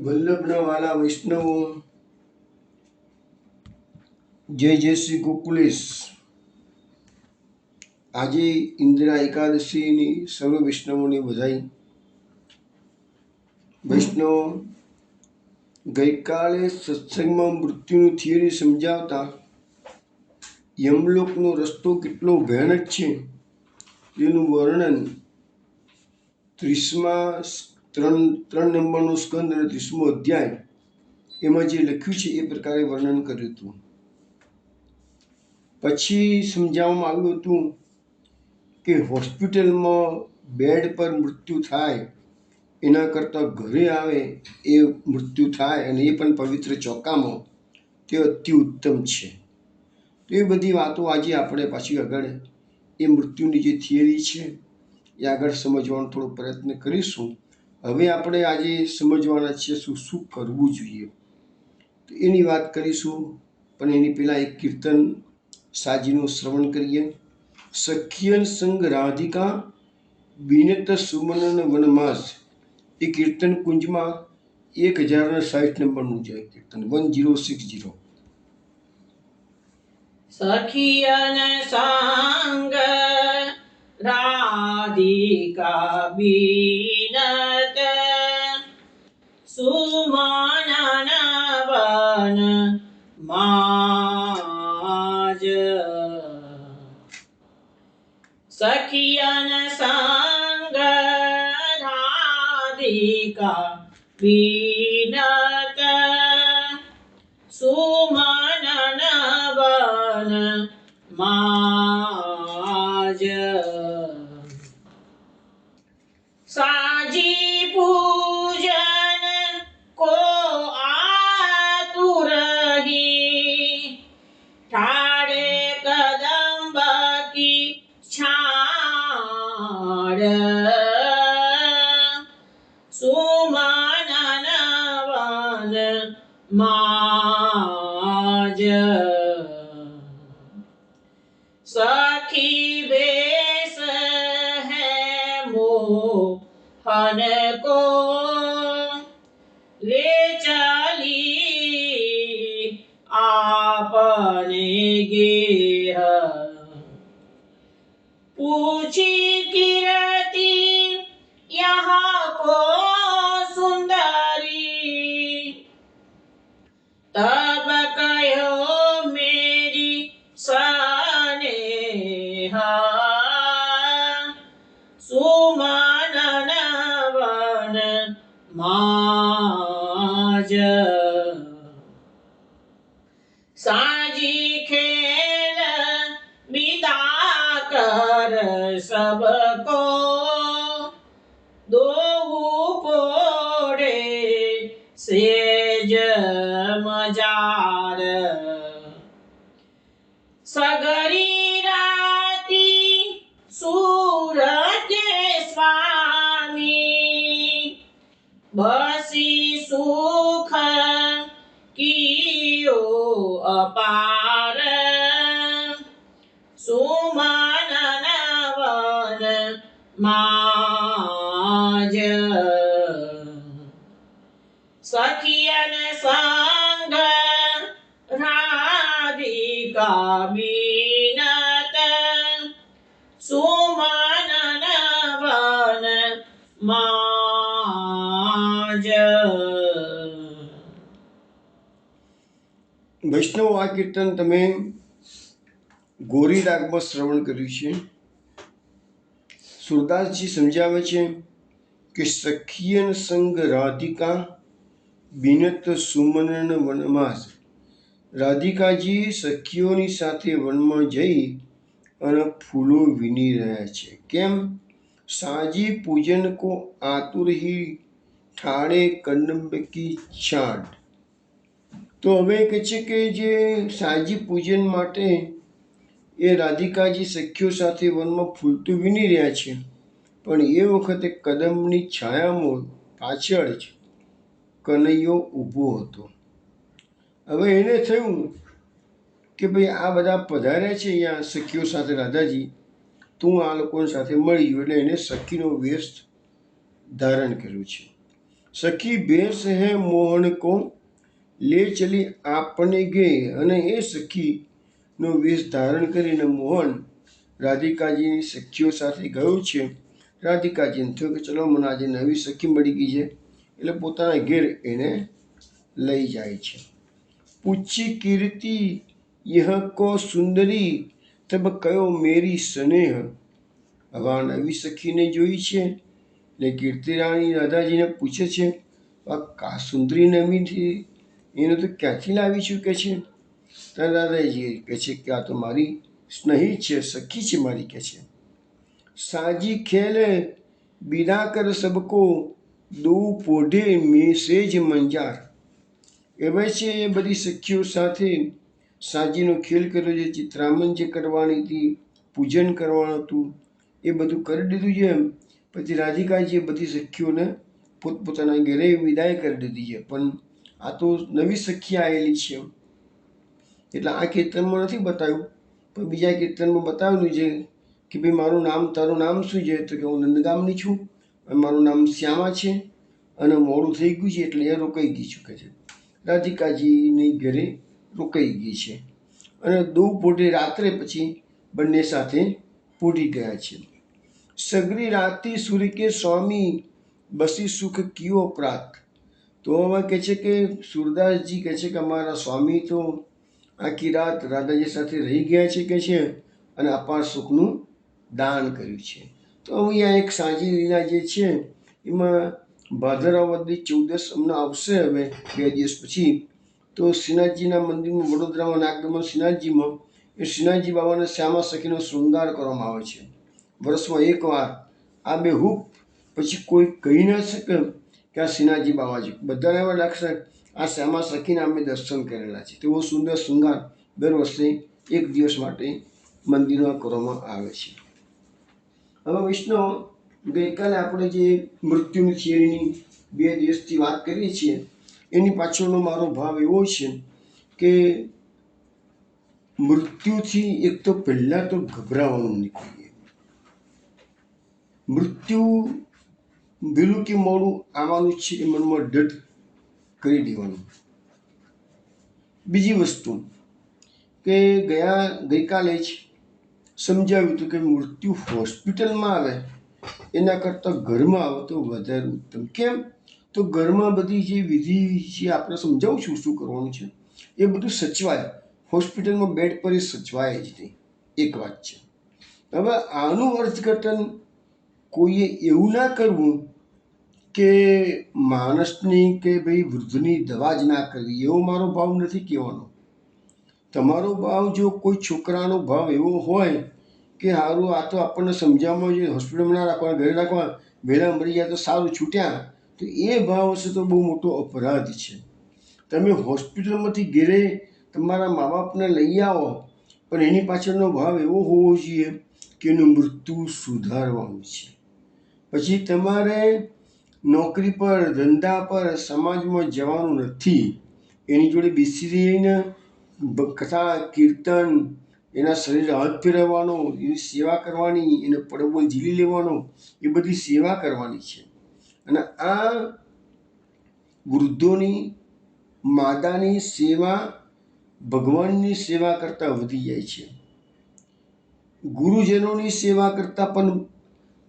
વલ્લભના વાલા વૈષ્ણવો, જય જય શ્રી ગોકુલેશ. આજે ઇન્દિરા એકાદશીની સર્વ વૈષ્ણવોની બધાઈ. વૈષ્ણવ ગઈકાલે સત્સંગમાં મૃત્યુની થિયરી સમજાવતા યમલોકનો રસ્તો કેટલો ભયાનક છે તેનું વર્ણન 3 નંબરનો સ્કંદ અને 30મો અધ્યાય એમાં જે લખ્યું છે એ પ્રકારે વર્ણન કર્યું હતું. પછી સમજાવવામાં આવ્યું હતું કે હોસ્પિટલમાં બેડ પર મૃત્યુ થાય એના કરતાં ઘરે આવે એ મૃત્યુ થાય અને એ પણ પવિત્ર ચોકામાં, તે અતિ ઉત્તમ છે. તો એ બધી વાતો આજે આપણે પાછી આગળ એ મૃત્યુની જે થિયરી છે એ આગળ સમજવાનો થોડો પ્રયત્ન કરીશું. હવે આપણે આજે સમજવાના છે શું કરવું જોઈએ, તો એની વાત કરીશું. પણ એની પહેલાં એક કીર્તન સાજીનું શ્રવણ કરીએ. સખિયન સંગ રાધિકા વિનત સુમનન વનમાસ. એ કીર્તન કુંજમાં 1060 નંબરનું છે કીર્તન, 1060. સખિયન સંગ રાધિકા વિનત સુમનન વન માજ. સખિયન સંગ રાધિકા વિનત સુમનન વન માજ. સાજી પૂજન કો આતુરહી ઠાડે કદંબ કી છાડ. સુમનન વન માજ. सखी बेस है मोहन को ले चली आपने गेह. पूछी कीर्ति यहाँ को सुंदरी तब कहो मेरी सुमनन वन माज. साजी खेल विदा कर सबको दो पोड़े सेज मजार. सगरी राती सूरज स्वामी बसी सुख कियो अपार. सुमनन वन माज. सखियन संग राधिका विनत सुमनन वन माज. વૈષ્ણવ, આ કીર્તન તમે ગોરી રાગમાં શ્રવણ કર્યું છે. સુરદાસજી સમજાવે છે કે સખિયન સંગ રાધિકા વિનત સુમનન વનમાસ. રાધિકાજી સખીઓની સાથે વનમાં જઈ અને ફૂલો વીણી રહ્યા છે. કેમ? સાજી પૂજન કો આતુરહી ઠાડે કદંબકી છાડ. તો હવે કહે છે કે જે સાજી પૂજન માટે એ રાધિકાજી સખીઓ સાથે વનમાં ફૂલ તો વીણી રહ્યા છે, પણ એ વખતે કદંબની છાયામાં પાછળ જ કનૈયો ઊભો હતો. હવે એને થયું કે ભાઈ આ બધા પધાર્યા છે અહીંયા સખીઓ સાથે રાધાજી, તું આ લોકો સાથે મળી ગયો, એટલે એને સખીનો વેશ ધારણ કર્યું છે. સખી ભેંસ હે મોહન કો લે ચલી આપને ગે. અને એ સખીનો વેશ ધારણ કરીને મોહન રાધિકાજીની સખીઓ સાથે ગયો છે. રાધિકાજીને થયું કે ચલો મને આજે નવી સખી મળી ગઈ છે, એટલે પોતાના ઘેર એને લઈ જાય છે. પૂછી કીર્તિ યહ કો સુંદરી તબ કયો મેરી સ્નેહ. હવે આ નવી સખીને જોઈ છે એટલે કીર્તિરાણી રાધાજીને પૂછે છે, આ કા સુંદરી નવી એને તો ક્યાંથી લાવી છું કે છે. ત્યારે રાધાજી કહે છે કે આ તો મારી સ્નેહી છે, સખી છે મારી કે છે. સાજી ખેલે બિના કર સબકો દો પોઢે મેં સેજ મંજાર. એવા છે એ બધી સખીઓ સાથે સાજીનો ખેલ કર્યો છે, ચિત્રામણ જે કરવાની હતી, પૂજન કરવાનું હતું એ બધું કરી દીધું છે. પછી રાધિકાજીએ બધી સખીઓને પોતપોતાના ઘરે વિદાય કરી દીધી છે. પણ આ તો નવી સખી આવેલી છે એટલે આ કીર્તનમાં નથી બતાવ્યું, પણ બીજા કીર્તનમાં બતાવેલું છે કે ભાઈ મારું નામ, તારું નામ શું છે? તો કે હું નંદગામની છું અને મારું નામ શ્યામા છે અને મોડું થઈ ગયું છે એટલે એ રોકાઈ ગઈ છું કે છે. રાધિકાજીની ઘરે રોકાઈ ગઈ છે અને દો પોઢે રાત્રે પછી બંને સાથે પોઢી ગયા છે. સગરી રાતી સૂર્ય કે સ્વામી બસી સુખ કિયો પ્રાત. તો હવે કહે છે કે સુરદાસજી કહે છે કે અમારા સ્વામી તો આખી રાત રાધાજી સાથે રહી ગયા છે કે છે અને અપાર સુખનું દાન કર્યું છે. તો અહીંયા એક સાંજી લીલા જે છે એમાં ભાદરવદની 14 હમણાં આવશે હવે 2 દિવસ પછી. તો શ્રીનાથજીના મંદિરમાં વડોદરામાં નાગદમન શ્રીનાથજીમાં એ શ્રીનાથજી બાબાના શ્યામા સખીનો શૃંગાર કરવામાં આવે છે વર્ષમાં એકવાર. આ બે હુપ પછી કોઈ કહી ના શકે કે આ શ્રીનાથજી બાબા છે. બધાને એવા લાગશે આ શ્યામા સખીના અમે દર્શન કરેલા છે. તેવો સુંદર શૃંગાર દર વર્ષે એક દિવસ માટે મંદિરમાં કરવામાં આવે છે. હવે વૈષ્ણવ, ગઈકાલે આપણે જે મૃત્યુની થિયરીની 2 દિવસથી વાત કરીએ છીએ એની પાછળનો મારો ભાવ એવો છે કે મૃત્યુથી એક તો પહેલાં તો ગભરાવાનું નીકળીએ. મૃત્યુ વહેલું કે મોડું આવવાનું છે એ મનમાં ડર કરી દેવાનું. બીજી વસ્તુ કે ગઈકાલે જ સમજાવ્યું હતું કે મૃત્યુ હોસ્પિટલમાં આવે એના કરતાં ઘરમાં આવે તો વધારે ઉત્તમ. કેમ? તો ઘરમાં બધી જે વિધિ છે આપણે સમજાવું છું શું કરવાનું છે એ બધું સચવાય. હોસ્પિટલમાં બેડ પર એ સચવાય જ નહીં. એક વાત છે. હવે આનું અર્થઘટન કોઈએ એવું ના કરવું કે માણસની કે ભાઈ વૃદ્ધની દવા જ ના કરવી, એવો મારો ભાવ નથી કહેવાનો. તમારો ભાવ જો કોઈ છોકરાનો ભાવ એવો હોય કે સારું આ તો આપણને સમજાવવામાં જોઈએ, હોસ્પિટલમાં ના રાખવા, ઘરે રાખવા, વહેલા મરી જાય તો સારું છૂટ્યા, તો એ ભાવ હશે તો બહુ મોટો અપરાધ છે. તમે હોસ્પિટલમાંથી ઘેરે તમારા મા બાપને લઈ આવો પણ એની પાછળનો ભાવ એવો હોવો જોઈએ કે એનું મૃત્યુ સુધારવાનું છે. પછી તમારે નોકરી પર, ધંધા પર, સમાજમાં જવાનું નથી. એની જોડે બેસી રહીને કથા, કીર્તન, એના શરીરે હાથ ફેરવવાનો, એની સેવા કરવાની, એને પડવો ઝીલી લેવાનો, એ બધી સેવા કરવાની છે. અને આ વૃદ્ધોની, માતાની સેવા ભગવાનની સેવા કરતાં વધી જાય છે. ગુરુજનોની સેવા કરતાં પણ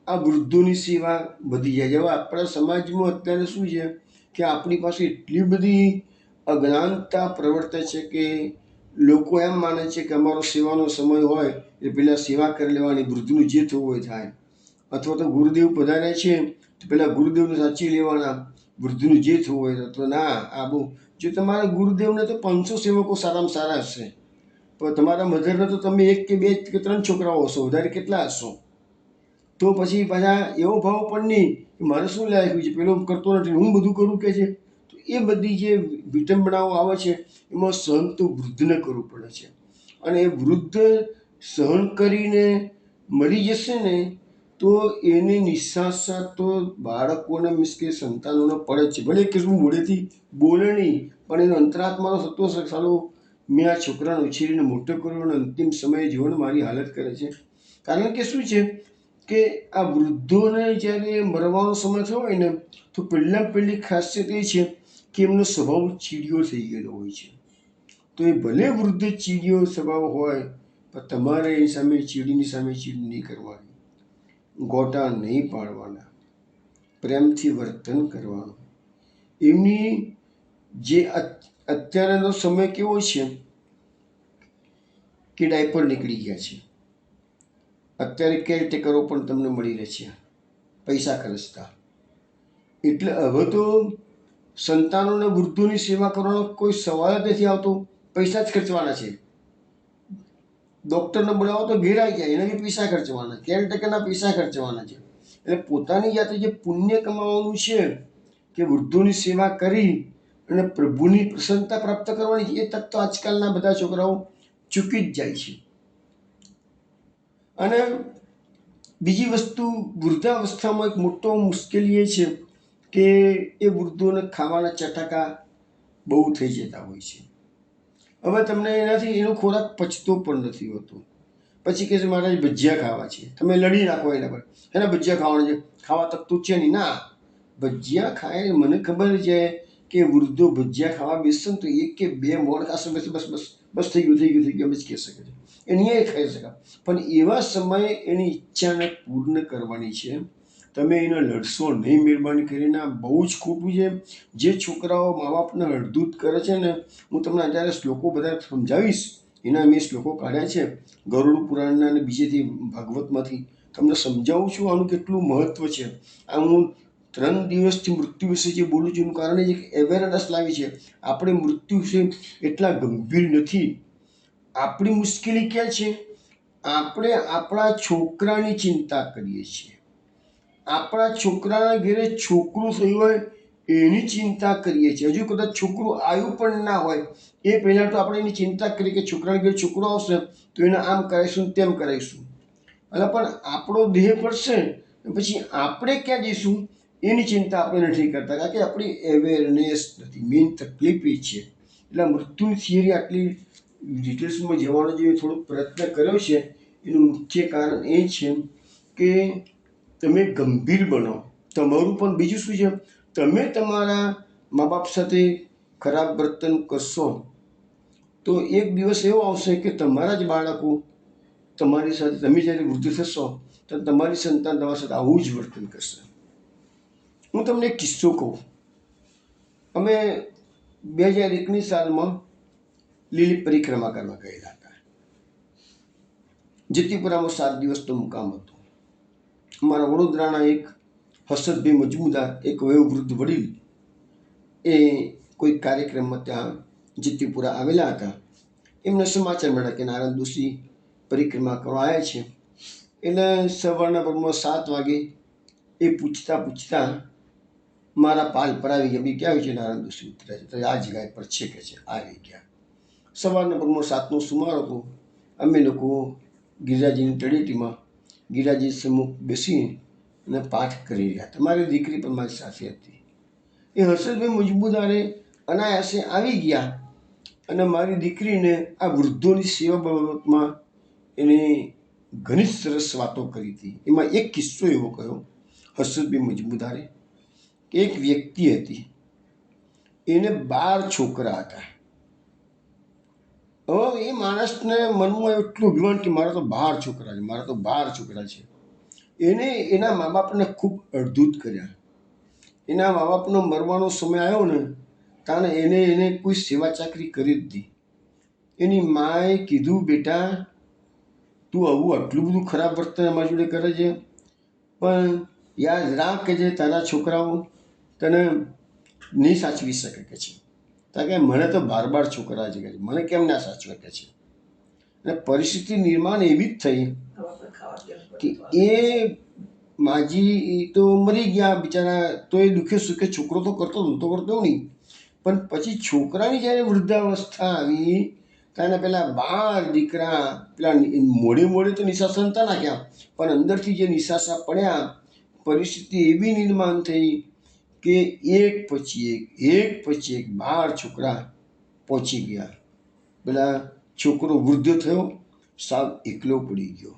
આ વૃદ્ધોની સેવા વધી જાય છે. હવે આપણા સમાજમાં અત્યારે શું છે કે આપણી પાસે એટલી બધી અજ્ઞાનતા પ્રવર્તે છે કે લોકો એમ માને છે કે અમારો સેવાનો સમય હોય એ પહેલાં સેવા કરી લેવાની, વૃદ્ધનું જે થવું હોય થાય. અથવા તો ગુરુદેવ પધારે છે તો પહેલાં ગુરુદેવને સાચી લેવાના, વૃદ્ધનું જે થવું હોય. તો ના, આ બહુ, જો તમારા ગુરુદેવને તો 500 સેવકો સારામાં સારા હશે, પણ તમારા મધરને તો તમે 1 કે 2 કે 3 છોકરાઓ હશો, વધારે કેટલા હશો? તો પછી પાછા એવો ભાવ પણ નહીં કે મારે શું લાગ્યું છે, પેલો કરતો નથી હું બધું કરું કે છે. તો એ બધી જે વિટંબણાઓ આવે છે એમાં સહન તો વૃદ્ધને કરવું પડે છે. અને એ વૃદ્ધ સહન કરીને મરી જશે ને તો એની નિશાસા તો બાળકોને મીન્સ કે સંતાનોને પડે જ છે. ભલે કે શું મોઢેથી બોલે નહીં, પણ એનો અંતરાત્માનો થતો હશે સાલો મેં આ છોકરાને ઉછેરીને મોટો કર્યો અને અંતિમ સમયે જીવન મારી હાલત કરે છે. કારણ કે શું છે કે આ વૃદ્ધોને જ્યારે મરવાનો સમય થયો હોય ને તો પહેલી ખાસિયત એ છે કે એમનો સ્વભાવ ચીડિયો થઈ ગયેલો હોય છે. તો એ ભલે વૃદ્ધ ચીડિયો સ્વભાવ હોય પણ તમારે એની સામે ચીડ નહીં કરવાની, ગોટા નહીં પાડવાના, પ્રેમથી વર્તન કરવાનું. એમની જે અત્યારનો સમય કેવો છે કે ડાયપર નીકળી ગયા છે. અત્યારે કેરટેકરો પણ તમને મળી રહે છે પૈસા ખર્ચતા. એટલે હવે તો સંતાનોને વૃદ્ધોની સેવા કરવાનો કોઈ સવાલ જ નથી આવતો. પૈસા જ ખર્ચવાના છે. ડૉક્ટરને બોલાવો તો ઘેર આવી જાય, એના બી પૈસા ખર્ચવાના, કેરટેકરના પૈસા ખર્ચવાના છે. એટલે પોતાની જાતે જે પુણ્ય કમાવાનું છે કે વૃદ્ધોની સેવા કરી અને પ્રભુની પ્રસન્નતા પ્રાપ્ત કરવાની, એ તક તો આજકાલના બધા છોકરાઓ ચૂકી જ જાય છે. અને બીજી વસ્તુ, વૃદ્ધાવસ્થામાં એક મોટો મુશ્કેલી એ છે કે એ વૃદ્ધોને ખાવાના ચટાકા બહુ થઈ જતા હોય છે. હવે તમને એનાથી એનો ખોરાક પચતો પણ નથી હોતો. પછી કહે છે મારે ભજીયા ખાવા છે, તમે લડી નાખો એના પર, એના ભજીયા ખાવાના છે, ખાવા તક તો છે નહીં. ના, ભજીયા ખાય, મને ખબર છે કે વૃદ્ધો ભજીયા ખાવા બેસશે ને તો 1 કે 2 મોણ ખાશે, બસ થઈ ગયું એમ જ કહી શકે છે. એ નહીં ખાઈ શકે. પણ એવા સમયે એની ઈચ્છાને પૂર્ણ કરવાની છે. તમે એને લડશો નહીં, મહેરબાની કરીને. બહુ જ ખોટું છે. જે છોકરાઓ મા બાપને અડધૂત કરે છે ને, હું તમને અત્યારે શ્લોકો બધા સમજાવીશ. એના મેં શ્લોકો કાઢ્યા છે ગરુડ પુરાણના અને બીજેથી ભાગવતમાંથી. તમને સમજાવું છું આનું કેટલું મહત્વ છે. આ હું 3 દિવસથી મૃત્યુ વિશે જે બોલું છું એનું કારણ એ છે કે અવેરનેસ લાવી છે. આપણે મૃત્યુ વિશે એટલા ગંભીર નથી. આપણી મુશ્કેલી ક્યાં છે? આપણે આપણા છોકરાની ચિંતા કરીએ છીએ. આપણા છોકરાના ઘરે છોકરું થયું હોય એની ચિંતા કરીએ છીએ. હજુ કદાચ છોકરું આવ્યું પણ ના હોય એ પહેલાં તો આપણે એની ચિંતા કરીએ કે છોકરાના ઘરે છોકરો આવશે તો એને આમ કરાવીશું તેમ કરાવીશું. અને પણ આપણો દેહ પડશે પછી આપણે ક્યાં જઈશું એની ચિંતા આપણે નથી કરતા, કારણ કે આપણી અવેરનેસ નથી. મેઇન તકલીફ એ છે. એટલે મૃત્યુની થિયરી આટલી ડિટેલ્સમાં જવાનો જે થોડો પ્રયત્ન કર્યો છે એનું મુખ્ય કારણ એ છે કે તમે ગંભીર બનો. તમારું પણ બીજું શું છે, તમે તમારા મા બાપ સાથે ખરાબ વર્તન કરશો તો એક દિવસ એવો આવશે કે તમારા જ બાળકો તમારી સાથે, તમે જ્યારે વૃદ્ધ થશો તો તમારી સંતાન તમારી સાથે આવું જ વર્તન કરશે. હું તમને એક કિસ્સો કહું. અમે 2001ની સાલમાં લીલી પરિક્રમા કરવા ગયેલા હતા. જેતીપુરામાં 7 દિવસનો મુકામ હતો. અમારા વડોદરાના એક હર્ષદભાઈ મજમુદાર, એક વયોવૃદ્ધ વડીલ, એ કોઈ કાર્યક્રમમાં ત્યાં જેતીપુરા આવેલા હતા. એમને સમાચાર મળ્યા કે નારાયણ દોશી પરિક્રમા કરવા આવ્યા છે. એટલે સવારના પરમાં 7 વાગે એ પૂછતા મારા પાલ પર આવી ગયા. બી ક્યાં છે? નારાયણ દોશી ઉતર્યા છે. તો આ જગ્યા પર છે કે છે, આવી ગયા. સવારના પરમાં 7નો સુમારો હતો. અમે લોકો ગિરિરાજીની તળેટીમાં ગિરિરાજી સમ્મુખ બેસી અને પાઠ કરી રહ્યા હતા. મારી દીકરી પણ મારી સાથે હતી. એ હર્ષદભાઈ મજમુદારે અનાયાસે આવી ગયા અને મારી દીકરીને આ વૃદ્ધોની સેવા બાબતમાં એને ઘણી સરસ વાતો કરી હતી. એમાં એક કિસ્સો એવો કહ્યો હર્ષદભાઈ મજમુદારે કે એક વ્યક્તિ હતી, એને 12 છોકરા હતા. હવે એ માણસને મનમાં એટલું અભિમાન કે મારા તો 12 છોકરા છે. એને એના મા બાપને ખૂબ અડધૂત કર્યા. એના મા બાપનો મરવાનો સમય આવ્યો ને તાને એને કોઈ સેવા ચાકરી કરી જ નહીં. એની માએ કીધું, બેટા તું આટલું બધું ખરાબ વર્તન અમારી જોડે કરે છે, પણ યાદ રાખ કે જે તારા છોકરાઓ તને નહીં સાચવી શકે કે છે. કારણ કે મને તો 12 છોકરા છે કે છે, મને કેમ ના સાચવે કે છે. અને પરિસ્થિતિ નિર્માણ એવી જ થઈ કે એ માજી તો મરી ગયા બિચારા. તો એ દુઃખે સુખે છોકરો તો કરતો નહીં. પણ પછી છોકરાની જ્યારે વૃદ્ધાવસ્થા આવી ત્યારે પેલા 12 દીકરા પેલા મોડે તો નિશાસા નતા નાખ્યા, પણ અંદરથી જે નિશાસા પડ્યા, પરિસ્થિતિ એવી નિર્માણ થઈ કે એક પછી એક 12 છોકરા પહોંચી ગયા. પેલા છોકરો વૃદ્ધ થયો, સાવ એકલો પડી ગયો.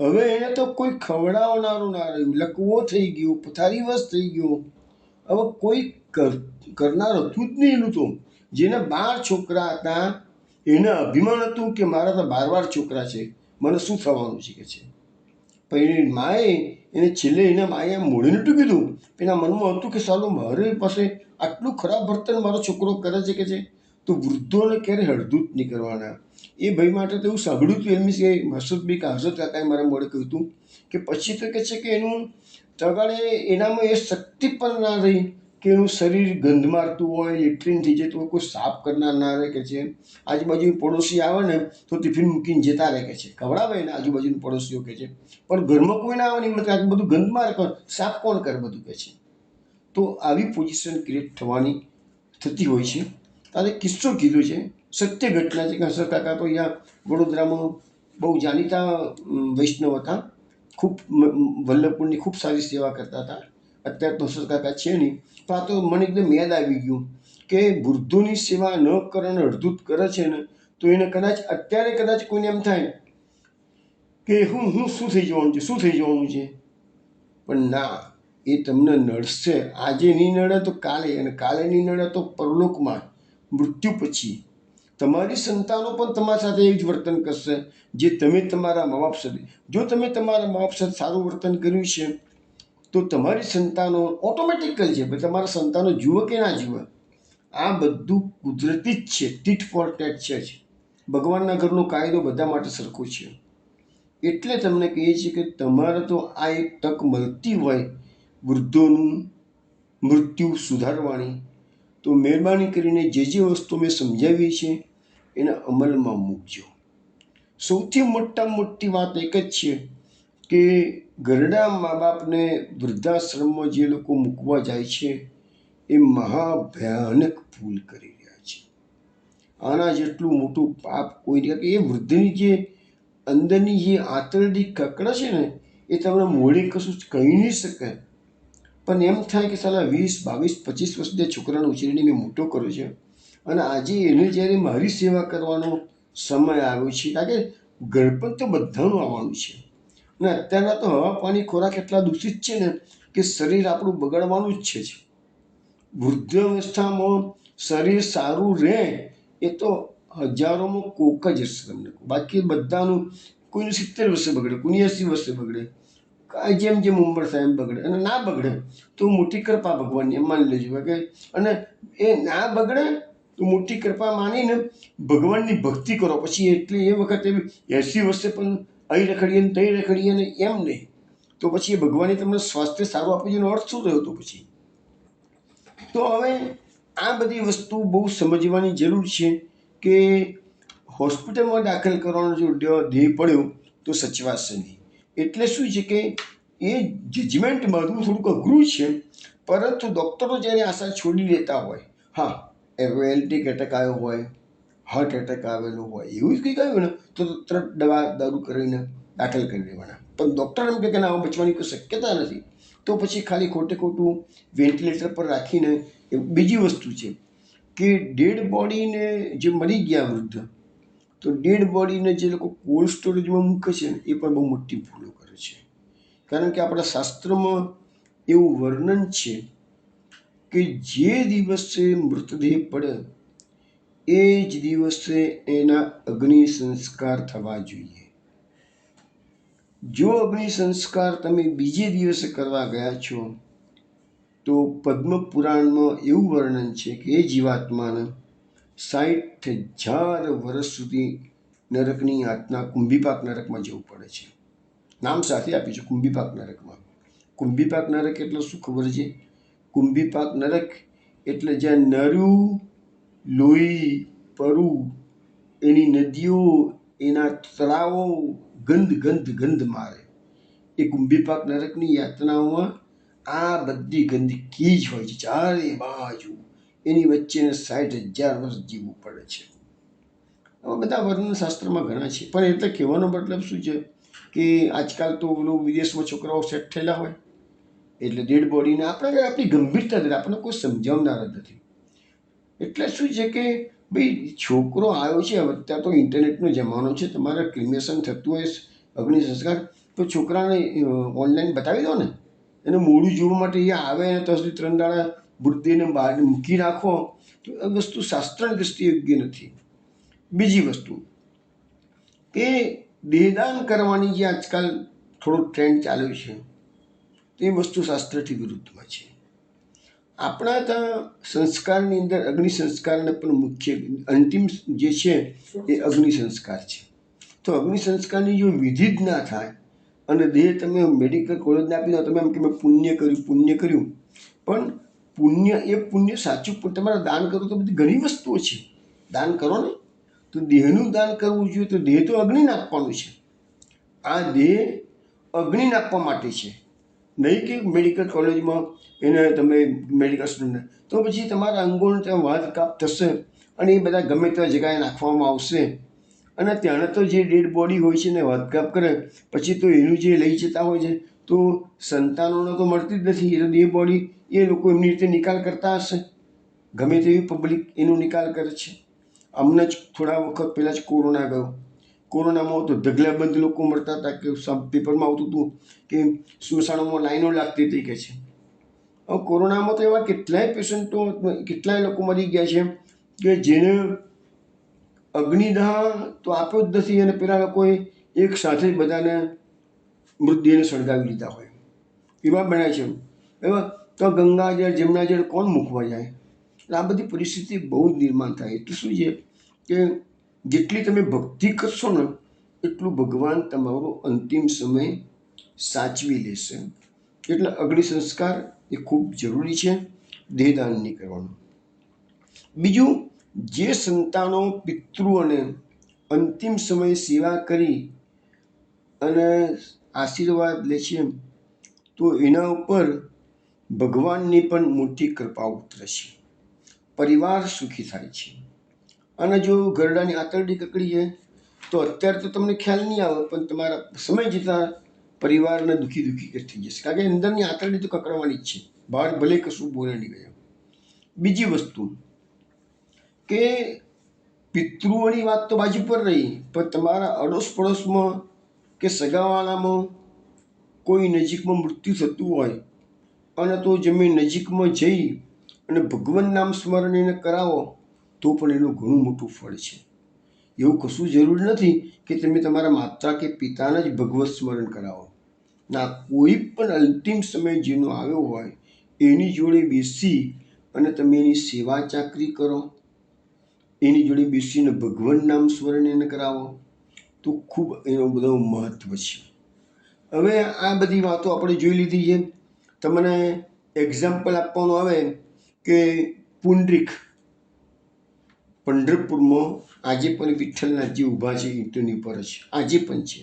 હવે એને તો કોઈ ખવડાવનારું ના રહ્યું, લકવો થઈ ગયો, પથારીવશ થઈ ગયો. હવે કોઈ કરનાર હતું જ નહીં. એનું તો જેને 12 છોકરા હતા એને અભિમાન હતું કે મારા તો 12 છોકરા છે, મને શું થવાનું છે કે છે. પણ એની માએ એને છેલ્લે એના માએ મોઢે નહોતું કીધું, એના મનમાં હતું કે સાલું મારી પાસે આટલું ખરાબ વર્તન મારો છોકરો કરે છે કે છે, તો વૃદ્ધોને ક્યારે હળદૂત નહીં કરવાના. એ ભાઈ માટે તો એવું સાંભળ્યું હતું. એમ કે મસૂદબી કે હઝરત કાકાએ મારા મોઢે કહ્યું હતું કે પછી તો કે છે કે એનું તગાડે એનામાં એ શક્તિ પણ ના રહી કે એનું શરીર ગંધ મારતું હોય, લેટ્રિન થઈ જતું હોય, કોઈ સાફ કરનાર ના રહે કે છે. આજુબાજુ પડોશી આવે ને તો ટિફિન મૂકીને જતા રહે કે છે, ખવડાવે ને આજુબાજુના પડોશીઓ કે છે, પણ ઘરમાં કોઈ ના આવે નહીં, મતલબ આ બધું ગંધ મારે પણ સાફ કોણ કરે બધું કે છે. તો આવી પોઝિશન ક્રિએટ થતી હોય છે. તારે કિસ્સો કીધો છે, સત્ય ઘટના છે કે હસર કાકા તો અહીંયા વડોદરામાં બહુ જાણીતા વૈષ્ણવ હતા. ખૂબ વલ્લભપુરની ખૂબ સારી સેવા કરતા હતા. અત્યારે તો હસર કાકા છે નહીં, પણ આ તો મને એકદમ યાદ આવી ગયું કે વૃદ્ધોની સેવા ન કરે ને અડધૂત કરે છે ને, તો એને કદાચ અત્યારે કદાચ કોઈને એમ થાય કે હું શું થઈ જવાનું છે, શું થઈ જવાનું છે. પણ ના, એ તમને નડશે. આજે નહીં નડે તો કાલે, અને કાલે નહીં નડે તો પરલોકમાં મૃત્યુ પછી તમારી સંતાનો પણ તમારી સાથે એવું જ વર્તન કરશે જે તમે તમારા મા બાપ સાથે. જો તમે તમારા મા બાપ સાથે સારું વર્તન કર્યું છે તો તમારી સંતાનો ઓટોમેટિકલ છે. તમારા સંતાનો જુએ કે ના જુએ, આ બધું કુદરતી જ છે. ટીટ ફોર ટેટ છે જ. ભગવાનના ઘરનો કાયદો બધા માટે સરખો છે. એટલે તમને કહીએ છીએ કે તમારે તો આ એક તક મળતી હોય વૃદ્ધોનું મૃત્યુ સુધારવાની, તો મહેરબાની કરીને જે વસ્તુ મેં સમજાવી છે એને અમલમાં મૂકજો. સૌથી મોટામાં મોટી વાત એક જ છે કે ઘરડા મા બાપને વૃદ્ધાશ્રમમાં જે લોકો મૂકવા જાય છે એ મહાભયાનક ભૂલ કરી રહ્યા છે. આના જેટલું મોટું પાપ કોઈ નહીં. કે એ વૃદ્ધની જે અંદરની જે આંતરડી કકડા છે ને એ તમને મોડે કશું કહી નહીં શકે. પણ એમ થાય કે સાલા 20, 22, 25 વર્ષના છોકરાને ઉછેરીને મેં મોટો કર્યો છે, અને આજે એને જ્યારે મારી સેવા કરવાનો સમય આવ્યો છે, કારણ કે ગળપણ તો બધાનું આવવાનું છે. અને અત્યારના તો હવા પાણી ખોરાક એટલા દૂષિત છે ને કે શરીર આપણું બગડવાનું જ છે. વૃદ્ધાવસ્થામાં શરીર સારું રહે એ તો હજારોમાં કોક જ હશે તમને. બાકી બધાનું કોઈનું 70 વર્ષે બગડે, કોઈનું 80 વર્ષે બગડે, જેમ જેમ ઉંમર થાય એમ બગડે. અને ના બગડે તો મોટી કૃપા ભગવાનની એમ માની લેજો કે, અને એ ના બગડે તો મોટી કૃપા માનીને ભગવાનની ભક્તિ કરો. પછી એટલે એ વખતે 80 વર્ષે પણ અહીં રખડીએ ને ત્યાં રખડીએ ને એમ નહીં, તો પછી એ ભગવાને તમને સ્વાસ્થ્ય સારું આપ્યું છે એનો અર્થ શું થયો? તો પછી તો હવે આ બધી વસ્તુ બહુ સમજવાની જરૂર છે કે હોસ્પિટલમાં દાખલ કરવાનો જો ધ્યેય પડ્યો તો સચવાશે નહીં. એટલે શું છે કે એ જજમેન્ટ મારું થોડુંક અઘરું છે, પરંતુ ડૉક્ટરો જ્યારે આશા છોડી દેતા હોય, હા એન્ટિક એટેક આવ્યો હોય, હાર્ટ એટેક આવેલો હોય, એવું જ કંઈક આવ્યું ને તો તરત દારૂ કરીને દાખલ કરી દેવાના. પણ ડૉક્ટર એમ કે ના બચવાની કોઈ શક્યતા નથી, તો પછી ખાલી ખોટું વેન્ટિલેટર પર રાખીને. બીજી વસ્તુ છે કે ડેડ બોડીને જે મરી ગયા વૃદ્ધ, તો ડેડ બોડીને જે લોકો કોલ્ડ સ્ટોરેજમાં મૂકે છે ને એ પણ બહુ મોટી ભૂલો કરે છે. કારણ કે આપણા શાસ્ત્રમાં એવું વર્ણન છે કે જે દિવસે મૃતદેહ પડે એ જ દિવસે એના અગ્નિ સંસ્કાર થવા જોઈએ. જો અગ્નિ સંસ્કાર તમે બીજે દિવસે કરવા ગયા છો તો પદ્મ પુરાણમાં એવું વર્ણન છે કે એ જીવાત્માને 60,000 વર્ષ સુધી નરકની યાતના કુંભીપાક નરકમાં જવું પડે છે. નામ સાથે આપ્યું છે કુંભીપાક નરકમાં. કુંભીપાક નરક એટલે શું ખબર છે? કુંભીપાક નરક એટલે જ્યાં નરું લોહી પરુ, એની નદીઓ, એના તળાવો ગંધ મારે. એ કુંભીપાક નરકની યાતનાઓમાં આ બધી ગંદકી જ હોય છે ચારે બાજુ. એની વચ્ચે 60,000 વર્ષ જીવવું પડે છે. આવા બધા વર્ણન શાસ્ત્રમાં ઘણા છે. પણ એટલે કહેવાનો મતલબ શું છે કે આજકાલ તો વિદેશમાં છોકરાઓ સેટ થયેલા હોય એટલે ડેડ બોડીને આપણી ગંભીરતા જ આપણને કોઈ સમજાવનાર જ નથી. એટલે શું છે કે ભાઈ છોકરો આવ્યો છે, અત્યારે તો ઇન્ટરનેટનો જમાનો છે, તમારે ક્રિમેશન થતું હોય અગ્નિ સંસ્કાર, તો છોકરાને ઓનલાઈન બતાવી દો ને. એને મોડું જોવા માટે એ આવે ને તો સુધી 3 દાડા મૃતદેહને બહાર મૂકી રાખો તો એ વસ્તુ શાસ્ત્રની દ્રષ્ટિએ યોગ્ય નથી. બીજી વસ્તુ કે દેહદાન કરવાની જે આજકાલ થોડો ટ્રેન્ડ ચાલ્યો છે તે વસ્તુ શાસ્ત્રથી વિરુદ્ધમાં છે. આપણા ત્યાં સંસ્કારની અંદર અગ્નિ સંસ્કારને પણ મુખ્ય અંતિમ જે છે એ અગ્નિ સંસ્કાર છે. તો અગ્નિ સંસ્કારની જો વિધિ જ ના થાય અને દેહ તમે મેડિકલ કોલેજને આપી દો, તમે એમ કે મેં પુણ્ય કર્યું, પણ પુણ્ય સાચું તમારે દાન કરો તો બધી ઘણી વસ્તુઓ છે. દાન કરો ને તો દેહનું દાન કરવું જોઈએ. તો દેહ તો અગ્નિને આપવાનું છે. આ દેહ અગ્નિને આપવા માટે છે, નહીં કે મેડિકલ કોલેજમાં એને તમે મેડિકલ સ્ટુડન્ટ તો પછી તમારા અંગોને ત્યાં વાદ કાપ થશે અને એ બધા ગમે ત્યાં જગ્યાએ નાખવામાં આવશે અને ત્યાંને તો જે ડેડ બોડી હોય છે ને વાદકાપ કરે પછી તો એનું જે લઈ જતા હોય છે તો સંતાનોને તો મળતી જ નથી. એ ડેડ બોડી એ લોકો એમની રીતે નિકાલ કરતા હશે. ગમે તેવી પબ્લિક એનો નિકાલ કરે છે. અમને જ થોડા વખત પહેલાં જ કોરોના ગયો. કોરોનામાં તો ઢગલાબંધ લોકો મળતા હતા કે પેપરમાં આવતું હતું કે સ્મશાનોમાં લાઈનો લાગતી હતી કે છે. હવે કોરોનામાં તો એવા કેટલાય પેશન્ટો, કેટલાય લોકો મરી ગયા છે કે જેને અગ્નિદાહ તો આપ્યો જ નથી અને પેલા લોકોએ એક સાથે બધાને મૃતદેહને સળગાવી લીધા હોય એવા બન્યા છે. એવા તો ગંગાજળ જમનાજળ કોણ મૂકવા જાય? એટલે આ બધી પરિસ્થિતિ બહુ જ નિર્માણ થાય. એટલે શું છે કે જેટલી તમે ભક્તિ કરશો ને એટલું ભગવાન તમારો અંતિમ સમય સાચવી લેશે. એટલે અગ્નિ સંસ્કાર એ ખૂબ જરૂરી છે દેહદાન નહીં કરવાનું. બીજું, જે સંતાનો પિતૃઓને અંતિમ સમયે સેવા કરી અને આશીર્વાદ લે છે તો એના ઉપર ભગવાનની પણ મોટી કૃપા ઉતરે છે. પરિવાર સુખી થાય છે. અને જો ઘરડાની આંતરડી કકડી જાય તો અત્યારે તો તમને ખ્યાલ નહીં આવે, પણ તમારા સમય જતાં પરિવારને દુઃખી થઈ જશે. કારણ કે અંદરની આંતરડી તો કકડવાની જ છે. બહાર ભલે કશું બોલે નહીં ગયા. બીજી વસ્તુ કે પિતૃઓની વાત તો બાજુ પર રહી, પણ તમારા અડોશ પડોશમાં કે સગાવાળામાં કોઈ નજીકમાં મૃત્યુ થતું હોય અને તો જમીન નજીકમાં જઈ અને ભગવાન નામ સ્મરણ એને કરાવો તો પણ એનું ઘણું મોટું ફળ છે. એવું કશું જરૂર નથી કે તમે તમારા માતા કે પિતાને જ ભગવત સ્મરણ કરાવો. ના, કોઈ પણ અંતિમ સમય જેનો આવ્યો હોય એની જોડે બેસી અને તમે એની સેવા ચાકરી કરો, એની જોડે બેસીને ભગવાન નામ સ્મરણ એને કરાવો તો ખૂબ એનો બધો મહત્વ છે. હવે આ બધી વાતો આપણે જોઈ લીધી છે. તમને એક્ઝામ્પલ આપવાનું આવે કે પુંડરીક પંઢરપુરમાં આજે પણ વિઠ્ઠલનાથજી ઊભા છે ઈંટોની પર જ, આજે પણ છે.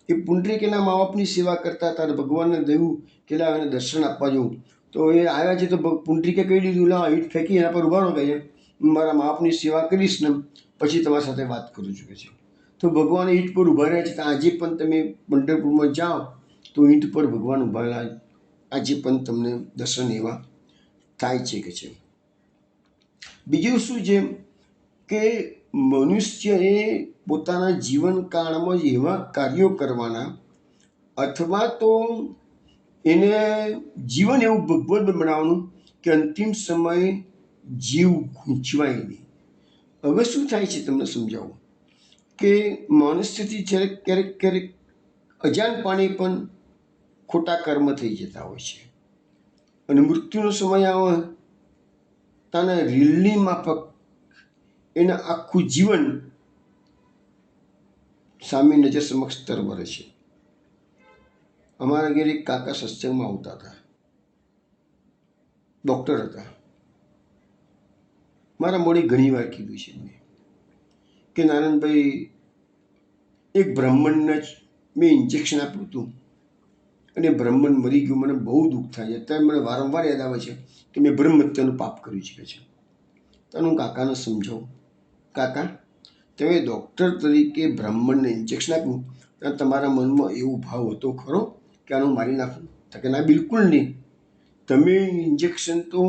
એ પુંડરીક એના મા બાપની સેવા કરતા હતા. ભગવાનને થયું કે લા એને દર્શન આપવા જવું તો એ આવ્યા છે તો પુંડરીકે કહી દીધું લા ઈંટ ફેંકી એના પર ઉભા રહો કે છે, મારા મા બાપની સેવા કરીશ ને પછી તમારી સાથે વાત કરું છું કે છે. તો ભગવાન ઈંટ પર ઊભા રહ્યા છે. તો આજે પણ તમે પંઢરપુરમાં જાઓ તો ઈંટ પર ભગવાન ઊભા રહ્યા, આજે પણ તમને દર્શન એવા થાય છે કે છે. બીજું શું છે કે મનુષ્યએ પોતાના જીવનકાળમાં જ એવા કાર્યો કરવાના અથવા તો એને જીવન એવું ભગવત બનાવવાનું કે અંતિમ સમયે જીવ ગૂંચવાય નહીં. હવે શું થાય છે તમને સમજાવું કે મનુષ્યથી ક્યારેક અજાણપણે પણ ખોટા કર્મ થઈ જતા હોય છે અને મૃત્યુનો સમય આવે તાને રીલની માફક એના આખું જીવન સામે નજર સમક્ષ તરવરે છે. અમારા ઘેર એક કાકા સત્સંગમાં આવતા હતા, ડૉક્ટર હતા. મારા મોડે ઘણી વાર કીધું છે મેં કે નારાયણભાઈ એક બ્રાહ્મણને જ મેં ઇન્જેક્શન આપ્યું હતું અને બ્રાહ્મણ મરી ગયું. મને બહુ દુઃખ થાય છે. અત્યારે મને વારંવાર યાદ આવે છે કે મેં બ્રહ્મ હત્યાનું પાપ કર્યું છે કે છે. તો હું કાકાને સમજાવું, કાકા તમે ડૉક્ટર તરીકે બ્રાહ્મણને ઇન્જેક્શન આપ્યું અને તમારા મનમાં એવો ભાવ હતો ખરો કે આનું મારી નાખું? તો કે ના, બિલકુલ નહીં. તમે ઇન્જેક્શન તો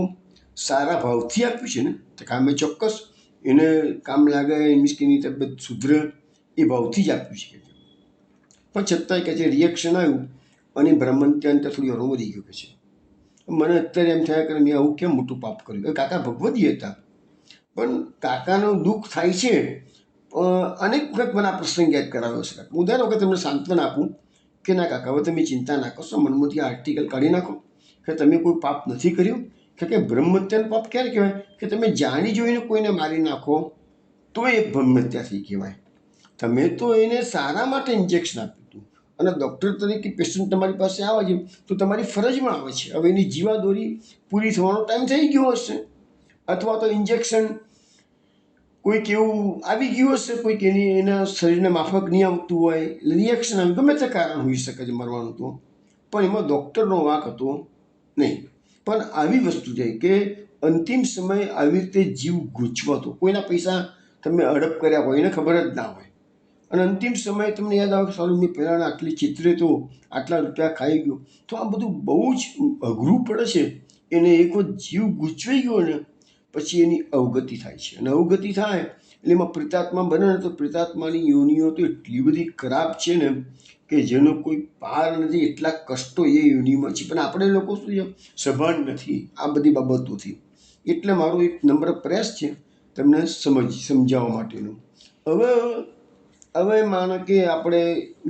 સારા ભાવથી આપ્યું છે ને? તો કે મેં ચોક્કસ એને કામ લાગે, મીન્સ કે એની તબિયત સુધરે એ ભાવથી જ આપ્યું છે. પણ છતાંય કે છે રિએક્શન આવ્યું અને બ્રહ્મત્યાન તો થોડી વારમાં વધી ગયું કે છે. મને અત્યારે એમ થયા કે મેં આવું કેમ મોટું પાપ કર્યું. એ કાકા ભગવદી હતા, પણ કાકાનું દુઃખ થાય છે. અનેક વખત મને આ પ્રસંગ યાદ કરાવ્યો છે. હું દર વખત તમને સાંત્વના આપું કે ના કાકા, હવે તમે ચિંતા ના કરશો, મનમાંથી આ આર્ટિકલ કાઢી નાખો કે તમે કોઈ પાપ નથી કર્યું. કે બ્રહ્મહત્યાનું પાપ ક્યારે કહેવાય? કે તમે જાણી જોઈને કોઈને મારી નાખો તો એ બ્રહ્મહત્યા થઈ કહેવાય. તમે તો એને સારા માટે ઇન્જેક્શન આપ્યું હતું અને ડૉક્ટર તરીકે પેશન્ટ તમારી પાસે આવે છે તો તમારી ફરજમાં આવે છે. હવે એની જીવાદોરી પૂરી થવાનો ટાઈમ થઈ ગયો હશે, અથવા તો ઇન્જેક્શન કોઈક એવું આવી ગયું હશે, કોઈક એના શરીરને માફક નહીં આવતું હોય, રિએક્શન આવે, ગમે તે કારણ હોઈ શકે છે મરવાનું. તો પણ એમાં ડૉક્ટરનો વાંક હતો નહીં. પણ આવી વસ્તુ છે કે અંતિમ સમયે આવી રીતે જીવ ગૂંચવાતો, કોઈના પૈસા તમે હડપ કર્યા હોય એને ખબર જ ના હોય, અને અંતિમ સમયે તમને યાદ આવે સારું મેં પહેલાં આટલી ચિત્રે તો આટલા રૂપિયા ખાઈ ગયો. તો આ બધું બહુ જ અઘરું પડે છે. એને એક વખત જીવ ગૂંચવાઈ ગયો ને પછી એની અવગતિ થાય છે, અને અવગતિ થાય એટલે એમાં પ્રેતાત્મા બને ને તો પ્રેતાત્માની યોનિઓ તો એટલી બધી ખરાબ છે ને કે જેનો કોઈ પાર નથી. એટલા કષ્ટો એ યોનિમાં છે, પણ આપણે લોકો શું છે, સભાન નથી આ બધી બાબતોથી. એટલે મારો એક નમ્ર પ્રયાસ છે તમને સમજાવવા માટેનો. હવે માનો કે આપણે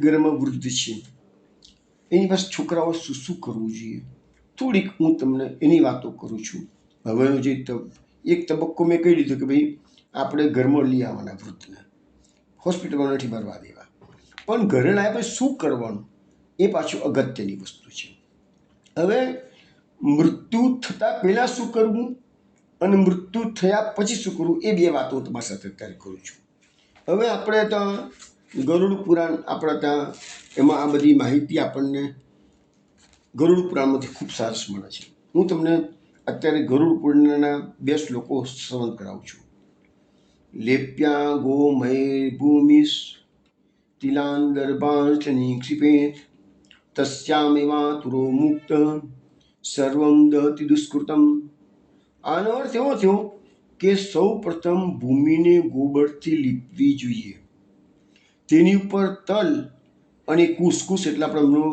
ઘરમાં વૃદ્ધ છીએ, એની પાસે છોકરાઓ શું કરવું જોઈએ, થોડીક હું તમને એની વાતો કરું છું. હવેનો જે એક તબક્કો મેં કહી દીધો કે ભાઈ આપણે ઘરમાં લઈ આવવાના વૃદ્ધને, હોસ્પિટલમાં નથી ભરવા દેવા. પણ ઘરે લાવ્યા પછી શું કરવાનું એ પાછું અગત્યની વસ્તુ છે. હવે મૃત્યુ થતાં પહેલાં શું કરવું અને મૃત્યુ થયા પછી શું કરવું, એ બે વાતો હું તમારી સાથે અત્યારે કરું છું. હવે આપણે ત્યાં ગરુડ પુરાણ, આપણા ત્યાં એમાં આ બધી માહિતી આપણને ગરુડ પુરાણમાંથી ખૂબ સરસ મળે છે. હું તમને અત્યારે ગરુડ પુરાણના 2 શ્લોકો શ્રવણ કરાવું છું. લેપ્યા ગો મય ભૂમિસ તિલાંદર્ભાંશ નિક્ષિપેત તસ્યામેવાતુરો મુક્ત સર્વમ દહતિ દુષ્કૃતમ. આનો અર્થ એવો થયો કે સૌ પ્રથમ ભૂમિને ગોબરથી લીપવી જોઈએ, તેની ઉપર તલ અને કુસકુસ એટલે આપણે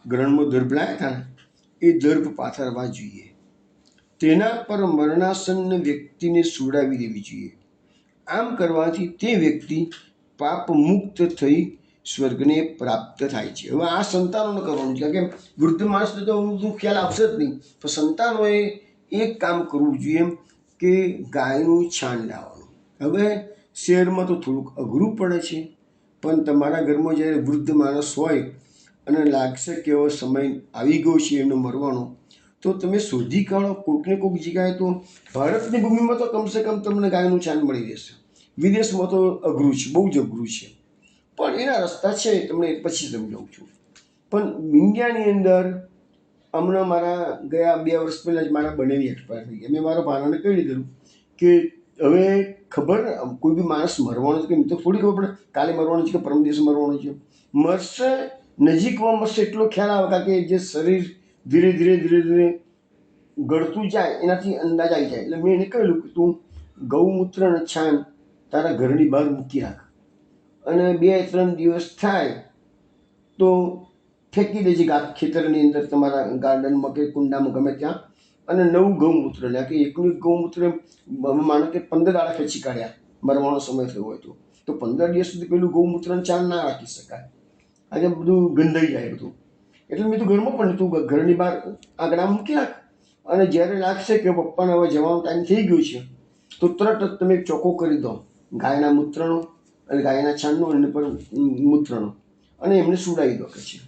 ગ્રહણમાં દર્ભ લાવ્યા હતા ને એ દર્ભ પાથરવા જોઈએ. તેના પર મરણાસન્ન વ્યક્તિને સુવડાવી દેવી જોઈએ. આમ કરવાથી તે વ્યક્તિ પાપ મુક્ત થઈ સ્વર્ગને પ્રાપ્ત થાય છે. હવે આ સંતાનોને કરવાનું છે, કારણ કે વૃદ્ધ માણસને તો ખ્યાલ આવશે જ નહીં, તો સંતાનોએ એક કામ કરવું જોઈએ કે ગાયનું છાણ લાવવાનું. હવે શહેરમાં તો થોડુંક અઘરું પડે છે, પણ તમારા ઘરમાં જ્યારે વૃદ્ધ માણસ હોય અને લાગશે કે એવો સમય આવી ગયો છે એનો મરવાનો, તો તમે શોધી કાઢો કોઈકને કોઈક જગ્યાએ. તો ભારતની ભૂમિમાં તો કમસે કમ તમને ગાયનું છાણ મળી રહેશે. વિદેશમાં તો અઘરું છે, બહુ જ અઘરું છે, પણ એના રસ્તા છે, તમને પછી સમજાવું છું. પણ ઇન્ડિયાની અંદર હમણાં મારા ગયા 2 વર્ષ પહેલાં જ મારા બનેવી એક્સપાયર થઈ ગયા. મેં મારા ભાણાને કહી દીધેલું કે હવે ખબર કોઈ બી માણસ મરવાનો છે કે તો થોડી ખબર પડે કાલે મરવાનું છે કે પરમ દિવસે મરવાનું છે. મરશે નજીકમાં મરશે એટલો ખ્યાલ આવે, કારણ કે જે શરીર ધીરે ધીરે ગળતું જાય એનાથી અંદાજ આવી જાય. એટલે મેં એને કહેલું કે તું ગૌમૂત્ર અને છાણ તારા ઘરની બહાર મૂકી રાખ, અને 2-3 દિવસ થાય તો ફેંકી દેજે ખેતરની અંદર, તમારા ગાર્ડનમાં કે કુંડામાં ગમે ત્યાં. અને નવું ગૌમૂત્ર લે, કે એકનું એક ગૌમૂત્ર માનો કે 15 દાડા ખેંચી કાઢ્યા, મરવાનો સમય થયો હોય તો 15 દિવસ સુધી પેલું ગૌમૂત્રને છાણ ના રાખી શકાય. આજે બધું ગંધાઈ જાય બધું. એટલે મેં તો ઘરમાં પણ તું ઘરની બહાર આંગણા મૂકી રાખ, અને જ્યારે લાગશે કે પપ્પાને હવે જવાનો ટાઈમ થઈ ગયો છે તો તરત જ તમે ચોખ્ખો કરી દો ગાયના મૂત્રનો અને ગાયના છાણનો અને પર મૂત્રનો, અને એમને સુવડાવી દો કે છે.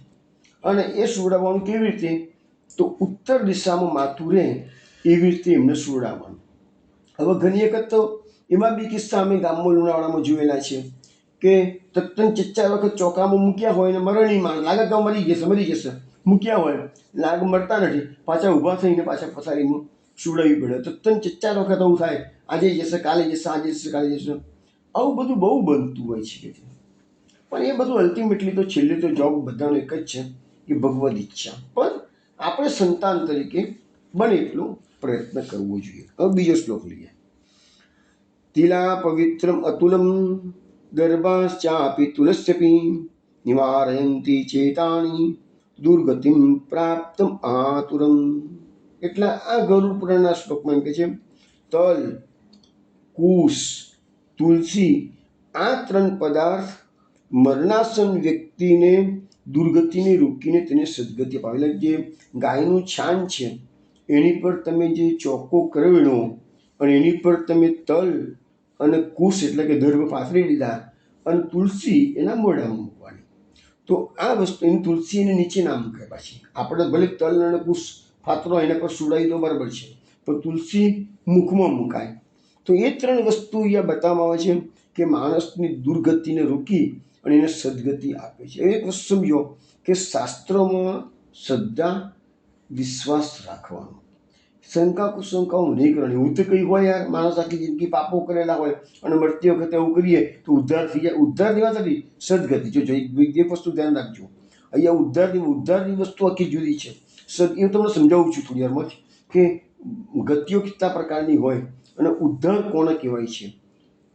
અને એ સુવડાવવાનું કેવી રીતે, તો ઉત્તર દિશામાં માથું રહે એવી રીતે એમને સુવડાવવાનું. હવે ઘણી વખત તો એમાં બી કિસ્સા અમે ગામમાં લુણાવાડામાં જોયેલા છે કે તદ્દન 4 વખત ચોકામાં મૂક્યા હોય ને મરણી માણસ લાગે કે મરી જશે, મૂક્યા હોય લાગ મરતા નથી, પાછા ઊભા થઈને પાછા પથારીમાં સુવડાવવી પડે. તદ્દન 4 વખત આવું થાય, આજે જશે કાલે જશે, આજે જશે કાલે જશે. આવું બધું બહુ બનતું હોય છે. પણ એ બધું અલ્ટિમેટલી તો છેલ્લે તો જોબ બધાનો એક જ છે કે ભગવદ ઈચ્છા. પણ આપણે સંતાન તરીકે બને એટલો પ્રયત્ન કરવો જોઈએ. હવે બીજો શ્લોક લઈએ. તિલા પવિત્રમ અતુલમ ગર્ભાશ્ચાપી તુલસ્યપી નિવારયંતી ચેતાની દુર્ગતિમ પ્રાપ્તમ આતુરમ. એટલે આ ગરુડ પુરાણના શ્લોકમાં એમ કે છે તલ, કુશ, તુલસી આ 3 પદાર્થ મરણાસન વ્યક્તિને દુર્ગતિને રોકીને તેને સદગતિ અપાવે. એટલે જે ગાયનું છાણ છે એની પર તમે જે ચોખ્ખો કરવેણો અને એની પર તમે તલ અને કુશ એટલે કે દર્ભ પાથરી દીધા અને તુલસી એના મોઢામાં મૂકવાની. તો આ વસ્તુ એની તુલસી એને નીચે ના મૂકાય. પાછી આપણે ભલે તલ અને કુશ પાથરો એના પર સુડાઈ દો બરાબર છે, પણ તુલસી મુખમાં મુકાય. તો એ 3 વસ્તુ અહીંયા બતાવવામાં આવે છે કે માણસની દુર્ગતિને રોકી અને એને સદગતિ આપે છે. એક વસ્તુ સમજો કે શાસ્ત્રોમાં શ્રદ્ધા વિશ્વાસ રાખવાનો, શંકા કુશંકાઓ નહીં કરવાની. હું તો કઈ હોય યાર, માણસ આખી જિંદગી પાપો કરેલા હોય અને મરતી વખતે એવું કરીએ તો ઉદ્ધાર થઈ જાય. ઉદ્ધાર ની વાત હતી, સદગતિ. જો એક વસ્તુ ધ્યાન રાખજો, અહીંયા ઉદ્ધારની વસ્તુ આખી જુદી છે. એ તમને સમજાવું છું થોડી વારમાં કે ગતિઓ કેટલા પ્રકારની હોય અને ઉદ્ધાર કોને કહેવાય છે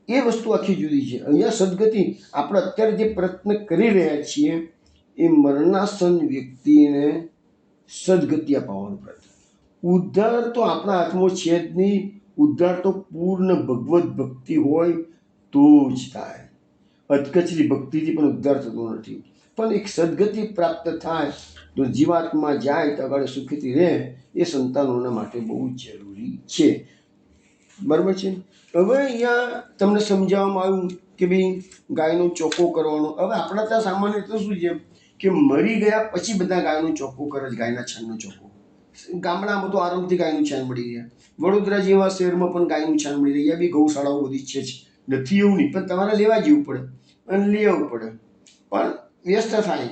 એ વસ્તુ આખી જુદી છે. અહીંયા સદગતિ આપણે અત્યારે જે પ્રયત્ન કરી રહ્યા છીએ એ મરણાસન વ્યક્તિને સદગતિ અપાવવાનો પ્રયત્ન. ઉદ્ધાર તો આપણા હાથમાં છે જ નહીં. ઉદ્ધાર તો પૂર્ણ ભગવત ભક્તિ હોય તો જ થાય. અધકચરી ભક્તિથી પણ ઉદ્ધાર થતો નથી. પણ એક સદગતિ પ્રાપ્ત થાય તો જીવાત્મા જાય તો આગળ સુખીથી રહે, એ સંતાનોના માટે બહુ જરૂરી છે. બરાબર છે. હવે અહીંયા તમને સમજાવવામાં આવ્યું કે ભાઈ ગાયનો ચોખ્ખો કરવાનો. હવે આપણા ત્યાં સામાન્ય તો શું છે કે મરી ગયા પછી બધા ગાયનો ચોખ્ખો કરે છે, ગાયના છાણનો ચોખ્ખો. ગામડામાં તો આરામથી ગાયનું છાણ મળી રહે. વડોદરા જેવા શહેરમાં પણ ગાયનું છાણ મળી રહે. અહીંયા બી ગૌશાળાઓ બધી છે જ, નથી એવું નહીં, પણ તમારે લેવા જવું પડે અને લઈ આવવું પડે. પણ વ્યસ્ત થાય.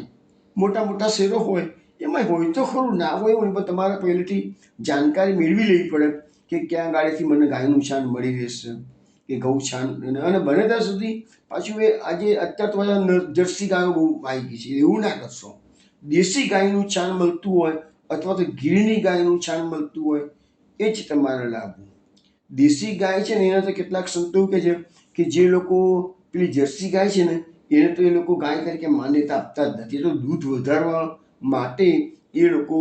મોટા મોટા શહેરો હોય એમાં હોય તો ખરું, ના હોય એવું, પણ તમારે પહેલેથી જાણકારી મેળવી લેવી પડે કે ક્યાં ગાડીથી મને ગાયનું છાણ મળી રહેશે કે ગૌ છાણ. અને બને ત્યાં સુધી પાછું આજે અત્યારે તો બધા જર્સી ગાયો બહુ આવી ગઈ છે, એવું ના કરશો. દેશી ગાયનું છાણ મળતું હોય અથવા તો ગીરની ગાયનું છાણ મળતું હોય એ જ તમારે લાવવું. દેશી ગાય છે ને એના તો કેટલાક સંતો કહે છે કે જે લોકો પેલી જર્સી ગાય છે ને એને તો એ લોકો ગાય તરીકે માન્યતા આપતા જ નથી. તો દૂધ વધારવા માટે એ લોકો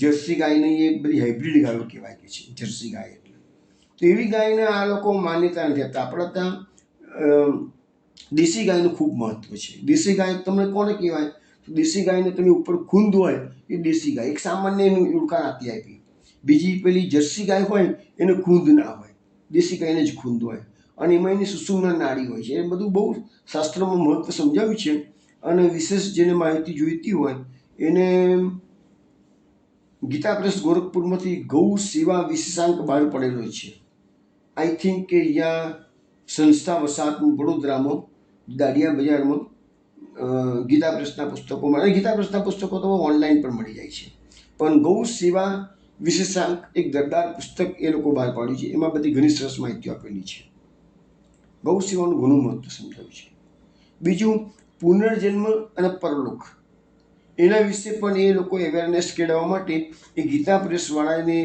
જર્સી ગાયને એ બધી હાઇબ્રિડ ગાયો કહેવાય કે છે જર્સી ગાય. એટલે તો એવી ગાયને આ લોકો માન્યતા નથી આપતા. આપણા ત્યાં દેશી ગાયનું ખૂબ મહત્વ છે. દેશી ગાય તમને કોને કહેવાય? દેશી ગાયને તમે ઉપર ખૂંદ હોય એ દેશી ગાય, એક સામાન્ય એનું ઓળખાણ આપી. બીજી પેલી જર્સી ગાય હોય એને ખૂંદ ના હોય, દેશી ગાયને જ ખૂંદ હોય અને એમાં એની સુષુમ્ના નાડી હોય છે. એ બધું બહુ શાસ્ત્રોમાં મહત્વ સમજાવ્યું છે. અને વિશેષ જેને માહિતી જોઈતી હોય એને ગીતા પ્રેસ ગોરખપુરમાંથી ગૌ સેવા વિશેષાંક બહાર પડેલો છે. આઈ થિંક કે અહીંયા સંસ્થા વસાહત વડોદરામાં દાડિયા બજારમાં ગીતા પ્રેસના પુસ્તકોમાં, અને ગીતા પ્રેસના પુસ્તકો તો ઓનલાઈન પણ મળી જાય છે. પણ ગૌ સેવા વિશેષાંક એક દરદાર પુસ્તક એ લોકો બહાર પાડ્યું છે. એમાં બધી ઘણી સરસ માહિતીઓ આપેલી છે. ગૌ સેવાનું ઘણું મહત્વ સમજાવ્યું છે. બીજું પુનર્જન્મ અને પરલોક, એના વિશે પણ એ લોકો અવેરનેસ કેળવવા માટે એ ગીતા પ્રેસવાળાને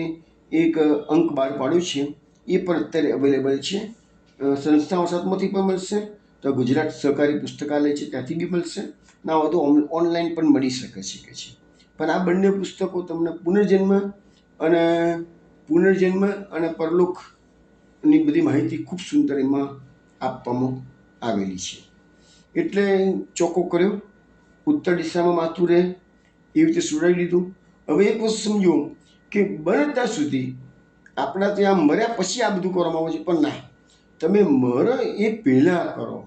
એક અંક બહાર પાડ્યો છે. એ પણ અત્યારે અવેલેબલ છે. સંસ્થા વસાહતમાંથી પણ મળશે, તો ગુજરાત સહકારી પુસ્તકાલય છે ત્યાંથી બી મળશે, ના હોય તો ઓનલાઈન પણ મળી શકે છે કે છે. પણ આ બંને પુસ્તકો તમને પુનર્જન્મ અને પરલોકની બધી માહિતી ખૂબ સુંદર એમાં આપવામાં આવેલી છે. એટલે ચોખ્ખો કર્યો, ઉત્તર દિશામાં માથું રહે એવી રીતે સુડાવી દીધું. હવે એક વસ્તુ સમજો કે બને ત્યાં સુધી આપણા ત્યાં મર્યા પછી આ બધું કરવામાં આવે છે, પણ ના, તમે મરો એ પહેલાં કરો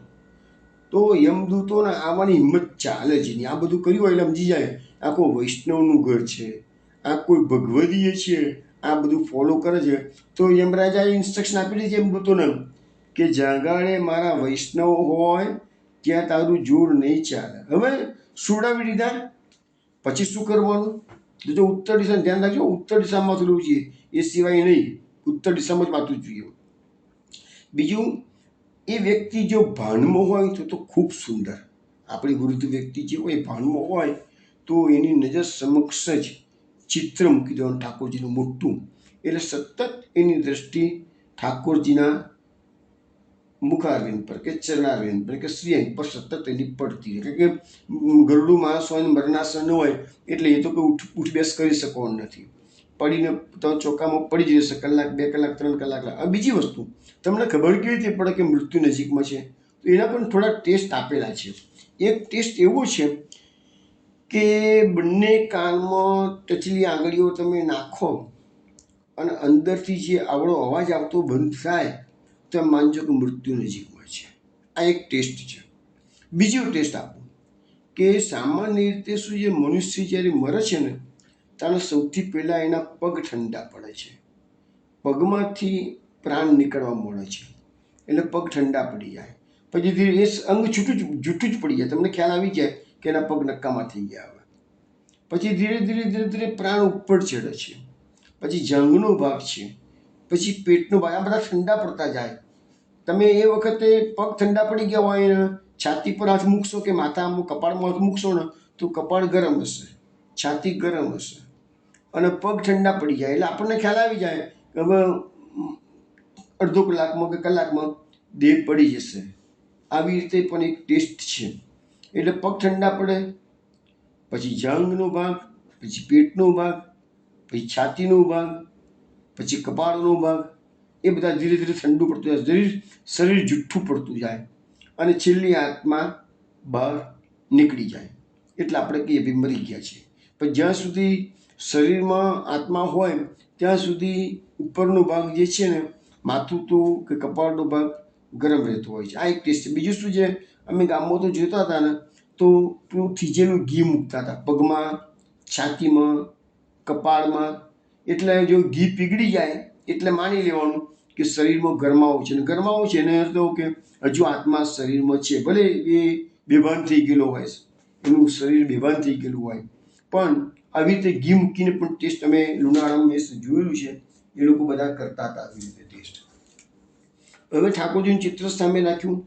તો યમદૂતોને આવવાની હિંમત ચાલે જ નહીં. આ બધું કર્યું હોય એટલે સમજી જાય આખું વૈષ્ણવનું ઘર છે, આ કોઈ ભગવદીય છે, આ બધું ફોલો કરે છે. તો યમરાજાએ ઇન્સ્ટ્રક્શન આપી દીધી યમદૂતોને કે જગાડે મારા વૈષ્ણવ હોય ત્યાં તારું જોર નહીં ચાલે. હવે સુડાવી દીધા પછી શું કરવાનું? જો ઉત્તર દિશાનું ધ્યાન રાખજો, ઉત્તર દિશામાં માથું રહેવું જોઈએ, એ સિવાય નહીં, ઉત્તર દિશામાં જ માથું જોઈએ. બીજું, એ વ્યક્તિ જો ભાનમાં હોય તો ખૂબ સુંદર. આપણી વૃદ્ધ વ્યક્તિ જે હોય ભાનમાં હોય તો એની નજર સમક્ષ જ ચિત્ર મૂકી દેવાનું ઠાકોરજીનું મોટું, એટલે સતત એની દ્રષ્ટિ ઠાકોરજીના મુખારવિંદ પર કે ચરણારવિંદ પર કે શ્રીઅંગ પર સતત એની પડતી રહે. કે ગરડું માણસ હોય ને મરણાસન હોય એટલે એ તો કોઈ ઉઠ બેસ કરી શકવાનું નથી. પડીને તો ચોકામાં પડી જશે કલાક 2 કલાક 3 કલાક. આ બીજી વસ્તુ તમને ખબર કેવી રીતે પડે કે મૃત્યુ નજીકમાં છે? તો એના પણ થોડા ટેસ્ટ આપેલા છે. એક ટેસ્ટ એવો છે કે બંને કાનમાં ટચલી આંગળીઓ તમે નાખો અને અંદરથી જે આવડો અવાજ આવતો બંધ થાય તો એમ માનજો કે મૃત્યુ નજીકમાં છે. આ એક ટેસ્ટ છે. બીજો ટેસ્ટ આપો કે સામાન્ય રીતે શું છે, મનુષ્ય જ્યારે મરે છે ને ત્યારે સૌથી પહેલાં એના પગ ઠંડા પડે છે. પગમાંથી પ્રાણ નીકળવા મળે છે એટલે પગ ઠંડા પડી જાય. પછી ધીરે એ અંગ જૂઠું જ પડી જાય. તમને ખ્યાલ આવી જાય કે એના પગ નક્કામાં થઈ ગયા હવે. પછી ધીરે ધીરે પ્રાણ ઉપર ચડે છે. પછી જંગનો ભાગ છે, પછી પેટનો ભાગ, આ બધા ઠંડા પડતા જાય. તમે એ વખતે પગ ઠંડા પડી ગયા હોય ને છાતી પર હાથ મૂકશો કે માથામાં કપાળમાં હાથ મૂકશો ને તો કપાળ ગરમ હશે, છાતી ગરમ હશે અને પગ ઠંડા પડી જાય એટલે આપણને ખ્યાલ આવી જાય કે હવે અડધો કલાકમાં કે કલાકમાં દેહ પડી જશે. આવી રીતે પણ એક ટેસ્ટ છે. એટલે પગ ઠંડા પડે, પછી જંગનો ભાગ, પછી પેટનો ભાગ, પછી છાતીનો ભાગ, પછી કપાળનો ભાગ, એ બધા ધીરે ધીરે ઠંડુ પડતું જાય, શરીર જુઠ્ઠું પડતું જાય અને છેલ્લી આત્મા બહાર નીકળી જાય. એટલે આપણે કહીએ ભાઈ મરી ગયા છે. પણ જ્યાં સુધી શરીરમાં આત્મા હોય ત્યાં સુધી ઉપરનો ભાગ જે છે ને, માથું તો કે કપાળનો ભાગ ગરમ રહેતો હોય છે. આ એક ટેસ્ટ છે. બીજું શું છે, અમે ગામમાં તો જોતા હતા ને તો પેલું થીજેલું ઘી મૂકતા હતા પગમાં, છાતીમાં, કપાળમાં. એટલે જો ઘી પીગળી જાય એટલે માની લેવાનું કે શરીરમાં ગરમાવો છે. અને ગરમાવો છે એને અર્થ એવો કે હજુ આત્મા શરીરમાં છે. ભલે એ બેભાન થઈ ગયેલો હોય, એનું શરીર બેભાન થઈ ગયેલું હોય, પણ આવી રીતે ઘી મૂકીને પણ ટેસ્ટ અમે લુણાવાડામાં મેં જોયેલું છે. એ લોકો બધા કરતા હતા આવી રીતે ટેસ્ટ. હવે ઠાકોરજીનું ચિત્ર સામે રાખ્યું.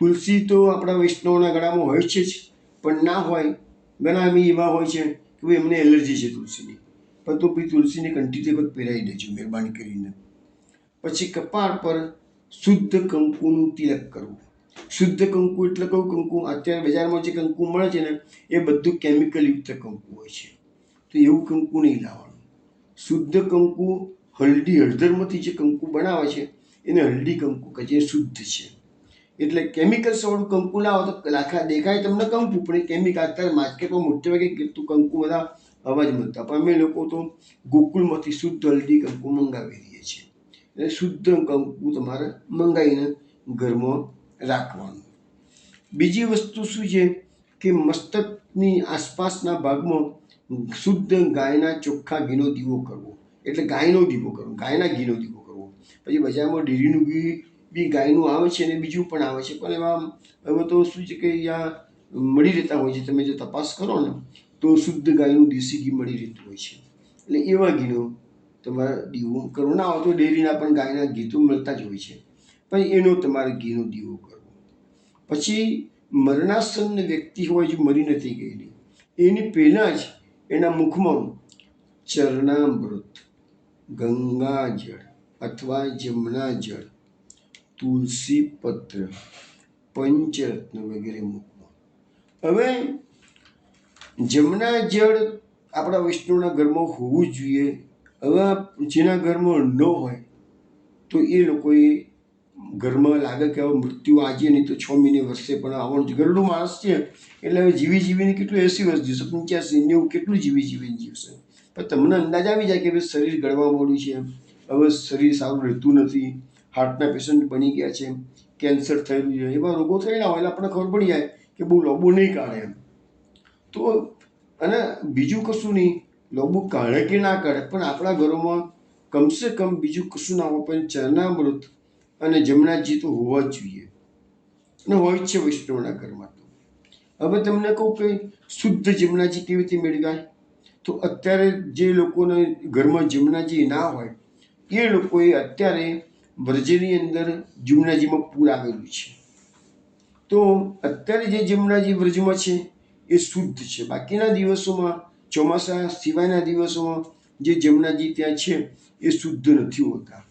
તુલસી તો આપણા વૈષ્ણવના ગળામાં હોય છે જ, પણ ના હોય ઘણા એવા હોય છે કે ભાઈ એમને એલર્જી છે તુલસીની, પણ તો ભાઈ તુલસીની કંઠી તે પહેરાવી દેજો મહેરબાની કરીને. પછી કપાળ પર શુદ્ધ કંકુનું તિલક કરવું. શુદ્ધ કંકુ એટલે કયું કંકુ? અત્યારે બજારમાં જે કંકુ મળે છે ને એ બધું કેમિકલયુક્ત કંકુ હોય છે, તો એવું કંકુ નહીં લાવવાનું. શુદ્ધ કંકુ હળદરમાંથી જે કંકુ બનાવે છે એને હળદી કંકુ કહે છે, એ શુદ્ધ છે. એટલે કેમિકલ્સ વાળું કંકુ લાવો તો દેખાય તમને કંકુ, પણ એ કેમિકલ. અત્યારે માર્કેટમાં મોટે ભાગે કંકુ બધા અવાજ મળતા, પણ અમે લોકો તો ગોકુળમાંથી શુદ્ધ હળદી કંકુ મંગાવી દઈએ છીએ. એટલે શુદ્ધ કંકુ તમારે મંગાવીને ઘરમાં રાખવાનું. બીજી વસ્તુ શું છે કે મસ્તકની આસપાસના ભાગમાં શુદ્ધ ગાયના ચોખ્ખા ઘીનો દીવો કરવો. એટલે ગાયનો દીવો કરવો, ગાયના ઘીનો દીવો કરવો. પછી બજારમાં ડેરીનું ઘી બી ગાયનું આવે છે અને બીજું પણ આવે છે, પણ એમાં હવે તો શું છે કે અહીંયા મળી રહેતા હોય છે. તમે જો તપાસ કરો ને તો શુદ્ધ ગાયનું દેશી ઘી મળી રહેતું હોય છે. એટલે એવા ઘીનો તમારે દીવો કરવો. ના હોય તો ડેરીના પણ ગાયના ઘી તો મળતા જ હોય છે, પણ એનો તમારે ઘીનો દીવો કરવો. પછી મરણાસન્ન વ્યક્તિ હોય, જો મરી નથી ગયેલી, એની પહેલાં જ એના મુખમાં ચરણામૃત, ગંગાજળ અથવા જમના જળ, તુલસી પત્ર, પંચરત્ન વગેરે મૂકવું. હવે જમના જળ આપણા વૈષ્ણવના ઘરમાં હોવું જોઈએ. હવે જેના ઘરમાં ન હોય તો એ લોકોએ ઘરમાં લાગે કે હવે મૃત્યુ આજે નહીં તો 6 મહિને વર્ષે પણ આવવાનું છે. ગરડું માણસ છે એટલે હવે જીવીને કેટલું 80 વર્ષ જીવશે, 85 90 કેટલું જીવીને જીવશે. પણ તમને અંદાજ આવી જાય કે ભાઈ શરીર ગળવા મળ્યું છે, હવે શરીર સારું રહેતું નથી, હાર્ટના પેશન્ટ બની ગયા છે, કેન્સર થયેલું છે, એવા રોગો થયેલા હોય એટલે આપણને ખબર પડી જાય કે બહુ લાંબુ નહીં કાઢે એમ. તો અને બીજું કશું નહીં, લાંબુ કાઢે કે ના કાઢે, પણ આપણા ઘરોમાં કમસે કમ બીજું કશું ના હોય પણ ચરણામૃત અને જમનાજી તો હોવા જ જોઈએ, અને હોય જ છે વૈષ્ણવના ઘરમાં. તો હવે તમને કહું કે શુદ્ધ જમનાજી કેવી રીતે મેળવાય? તો અત્યારે જે લોકોને ઘરમાં જમનાજી ના હોય એ લોકોએ અત્યારે વ્રજની અંદર જમનાજીમાં પૂર આવેલું છે, તો અત્યારે જે જમનાજી વ્રજમાં છે એ શુદ્ધ છે. બાકીના દિવસોમાં, ચોમાસા સિવાયના દિવસોમાં જે જમનાજી ત્યાં છે એ શુદ્ધ નથી હોતા.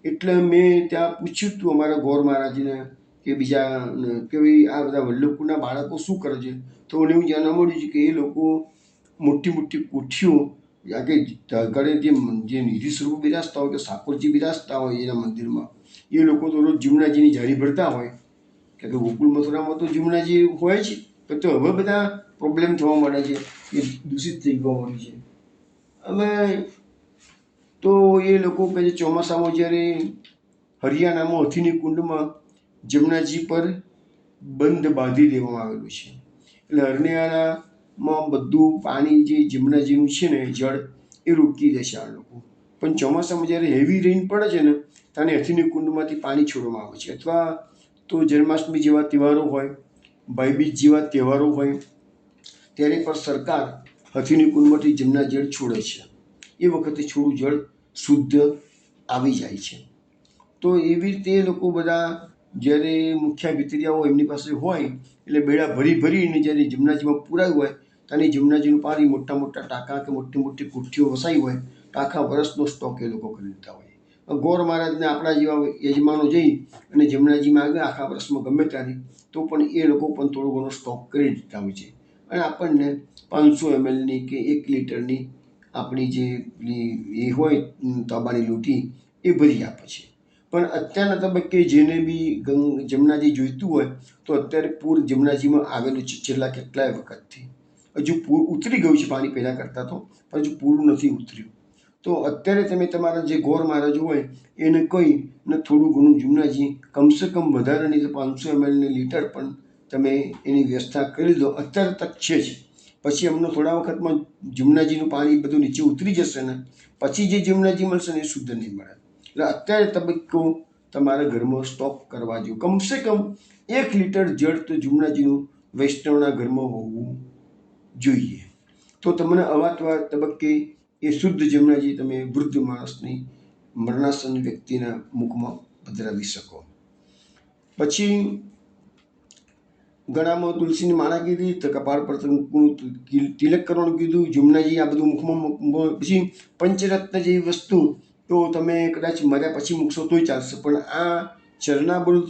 એટલે મેં ત્યાં પૂછ્યું હતું અમારા ગોર મહારાજને કે બીજા કે ભાઈ આ બધા વલ્લભપુરના બાળકો શું કરે છે, તો મને એવું જાણવા મળ્યું છે કે એ લોકો મોટી મોટી કોઠીઓ કે ઘરે જે નિધિ સ્વરૂપ બિરાજતા હોય કે ઠાકોરજી બિરાજતા હોય એના મંદિરમાં, એ લોકો તો રોજ જમનાજીની જારી ભરતા હોય. કે ગોકુળ મથુરામાં તો જમનાજી હોય જ, તો હવે બધા પ્રોબ્લેમ થવા મળે છે, એ દૂષિત થઈ જવા મળ્યું છે. અમે તો એ લોકો કહે છે ચોમાસામાં જ્યારે હરિયાણામાં હથીની કુંડમાં જમનાજી પર બંધ બાંધી દેવામાં આવેલું છે. એટલે હરિયાણામાં બધું પાણી જે જમનાજીનું છે ને જળ એ રોકી દે છે આ લોકો. પણ ચોમાસામાં જ્યારે હેવી રેઇન પડે છે ને ત્યારે હથીની કુંડમાંથી પાણી છોડવામાં આવે છે. અથવા તો જન્માષ્ટમી જેવા તહેવારો હોય, ભાઈબીજ જેવા તહેવારો હોય, ત્યારે પણ સરકાર હથીની કુંડમાંથી જમના જળ છોડે છે. એ વખતે થોડું જળ શુદ્ધ આવી જાય છે. તો એવી રીતે એ લોકો બધા જ્યારે મુખ્ય ભીતરિયાઓ એમની પાસે હોય એટલે બેડા ભરીને જ્યારે જમનાજીમાં પુરાયું હોય ત્યારે જમનાજીનું પાણી મોટા મોટા ટાંકા કે મોટી મોટી કોઠીઓ વસાઈ હોય તો આખા વર્ષનો સ્ટોક એ લોકો કરી દેતા હોય. ગોર મહારાજને આપણા જેવા યજમાનો જઈ અને જમનાજીમાં આગળ આખા વર્ષમાં ગમે ત્યારે તો પણ એ લોકો પણ થોડો ઘણો સ્ટોક કરી દેતા હોય છે. અને આપણને 500 mlની કે 1 લીટરની આપણી જે એ હોય તાંબાની લોટી એ ભરી આપે છે. પણ અત્યારના તબક્કે જેને બી જમનાજી જોઈતું હોય તો અત્યારે પૂર જમનાજીમાં આવેલું છે છેલ્લા કેટલાય વખતથી. હજુ પૂર ઉતરી ગયું છે પાણી પહેલાં કરતાં તો, પણ હજુ પૂરું નથી ઉતર્યું. તો અત્યારે તમે તમારા જે ગોર મહારાજ હોય એને કહી ને થોડું ઘણું જમનાજી કમસે કમ વધારે નહીં તો 500 mlની લીટર પણ તમે એની વ્યવસ્થા કરી દો. અત્યારે તક છે જ. પછી અમને થોડા વખતમાં જમનાજીનું પાણી બધું નીચે ઉતરી જશે ને પછી જે જમનાજી મળશે ને એ શુદ્ધ નહીં મળે. એટલે અત્યારે તબક્કો તમારા ઘરમાં સ્ટોક કરવા જોઈએ. કમસે કમ 1 લીટર જળ તો જમનાજીનું વૈષ્ણવના ઘરમાં હોવું જોઈએ. તો તમને અવાતવાર તબક્કે એ શુદ્ધ જમનાજી તમે વૃદ્ધ માણસની મરણાસન્ન વ્યક્તિના મુખમાં પધરાવી શકો. પછી ગળામાં તુલસીની માળા કીધી, તો કપાળ પર તિલક કરવાનું કીધું, જમનાજી આ બધું મુખમાં. પછી પંચરત્ન જેવી વસ્તુ તો તમે કદાચ મર્યા પછી મૂકશો તોય ચાલશે, પણ આ ચરણામૃત,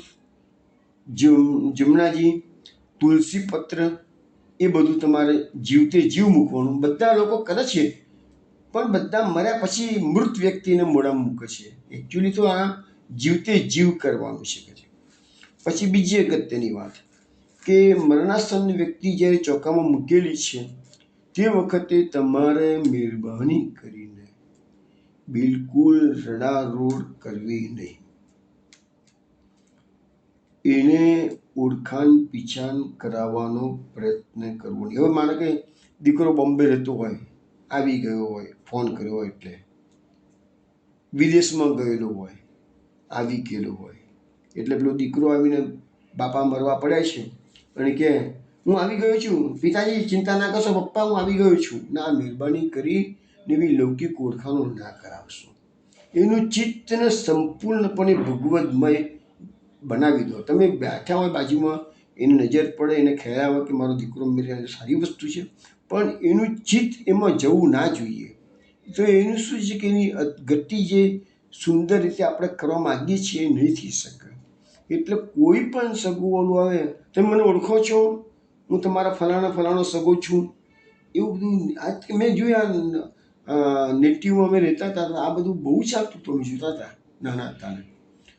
જમનાજી, તુલસી પત્ર એ બધું તમારે જીવતે જીવ મૂકવાનું. બધા લોકો કરે છે પણ બધા મર્યા પછી મૃત વ્યક્તિને મોઢામાં મૂકે છે. એકચ્યુઅલી તો આ જીવતે જીવ કરવાનું છે. પછી બીજી અગત્યની વાત કે મરણાસન્ન વ્યક્તિ જ્યારે ચોકામાં મૂકેલી છે તે વખતે તમારે મહેરબાની કરીને બિલકુલ રડારોડ કરવી નહીં. એને ઓળખાણ પીછાણ કરાવવાનો પ્રયત્ન કરવો નહીં. હવે માનો કે દીકરો બોમ્બે રહેતો હોય, આવી ગયો હોય, ફોન કર્યો હોય, એટલે વિદેશમાં ગયેલો હોય, આવી ગયેલો હોય, એટલે પેલો દીકરો આવીને બાપા મરવા પડ્યા છે અને કે હું આવી ગયો છું પિતાજી, ચિંતા ના કરશો પપ્પા, હું આવી ગયો છું. ના, મહેરબાની કરી એવી લૌકિક ઓળખાણો ના કરાવશો. એનું ચિત્તને સંપૂર્ણપણે ભગવદમય બનાવી દો. તમે બેઠા હોય બાજુમાં, એની નજર પડે, એને ખ્યાલ આવે કે મારો દીકરો મેરે સારી વસ્તુ છે, પણ એનું ચિત્ત એમાં જવું ના જોઈએ. તો એનું શું છે કે એની ગતિ જે સુંદર રીતે આપણે કરવા માગીએ છીએ એ નહીં થઈ શકે. એટલે કોઈ પણ સગું આવે, તમે મને ઓળખો છો, હું તમારા ફલાણો સગો છું, એવું બધું આ મેં જોયા નેટિવમાં અમે રહેતા હતા, આ બધું બહુ ચાલતું તો અમે જોતા હતા નાના હતા.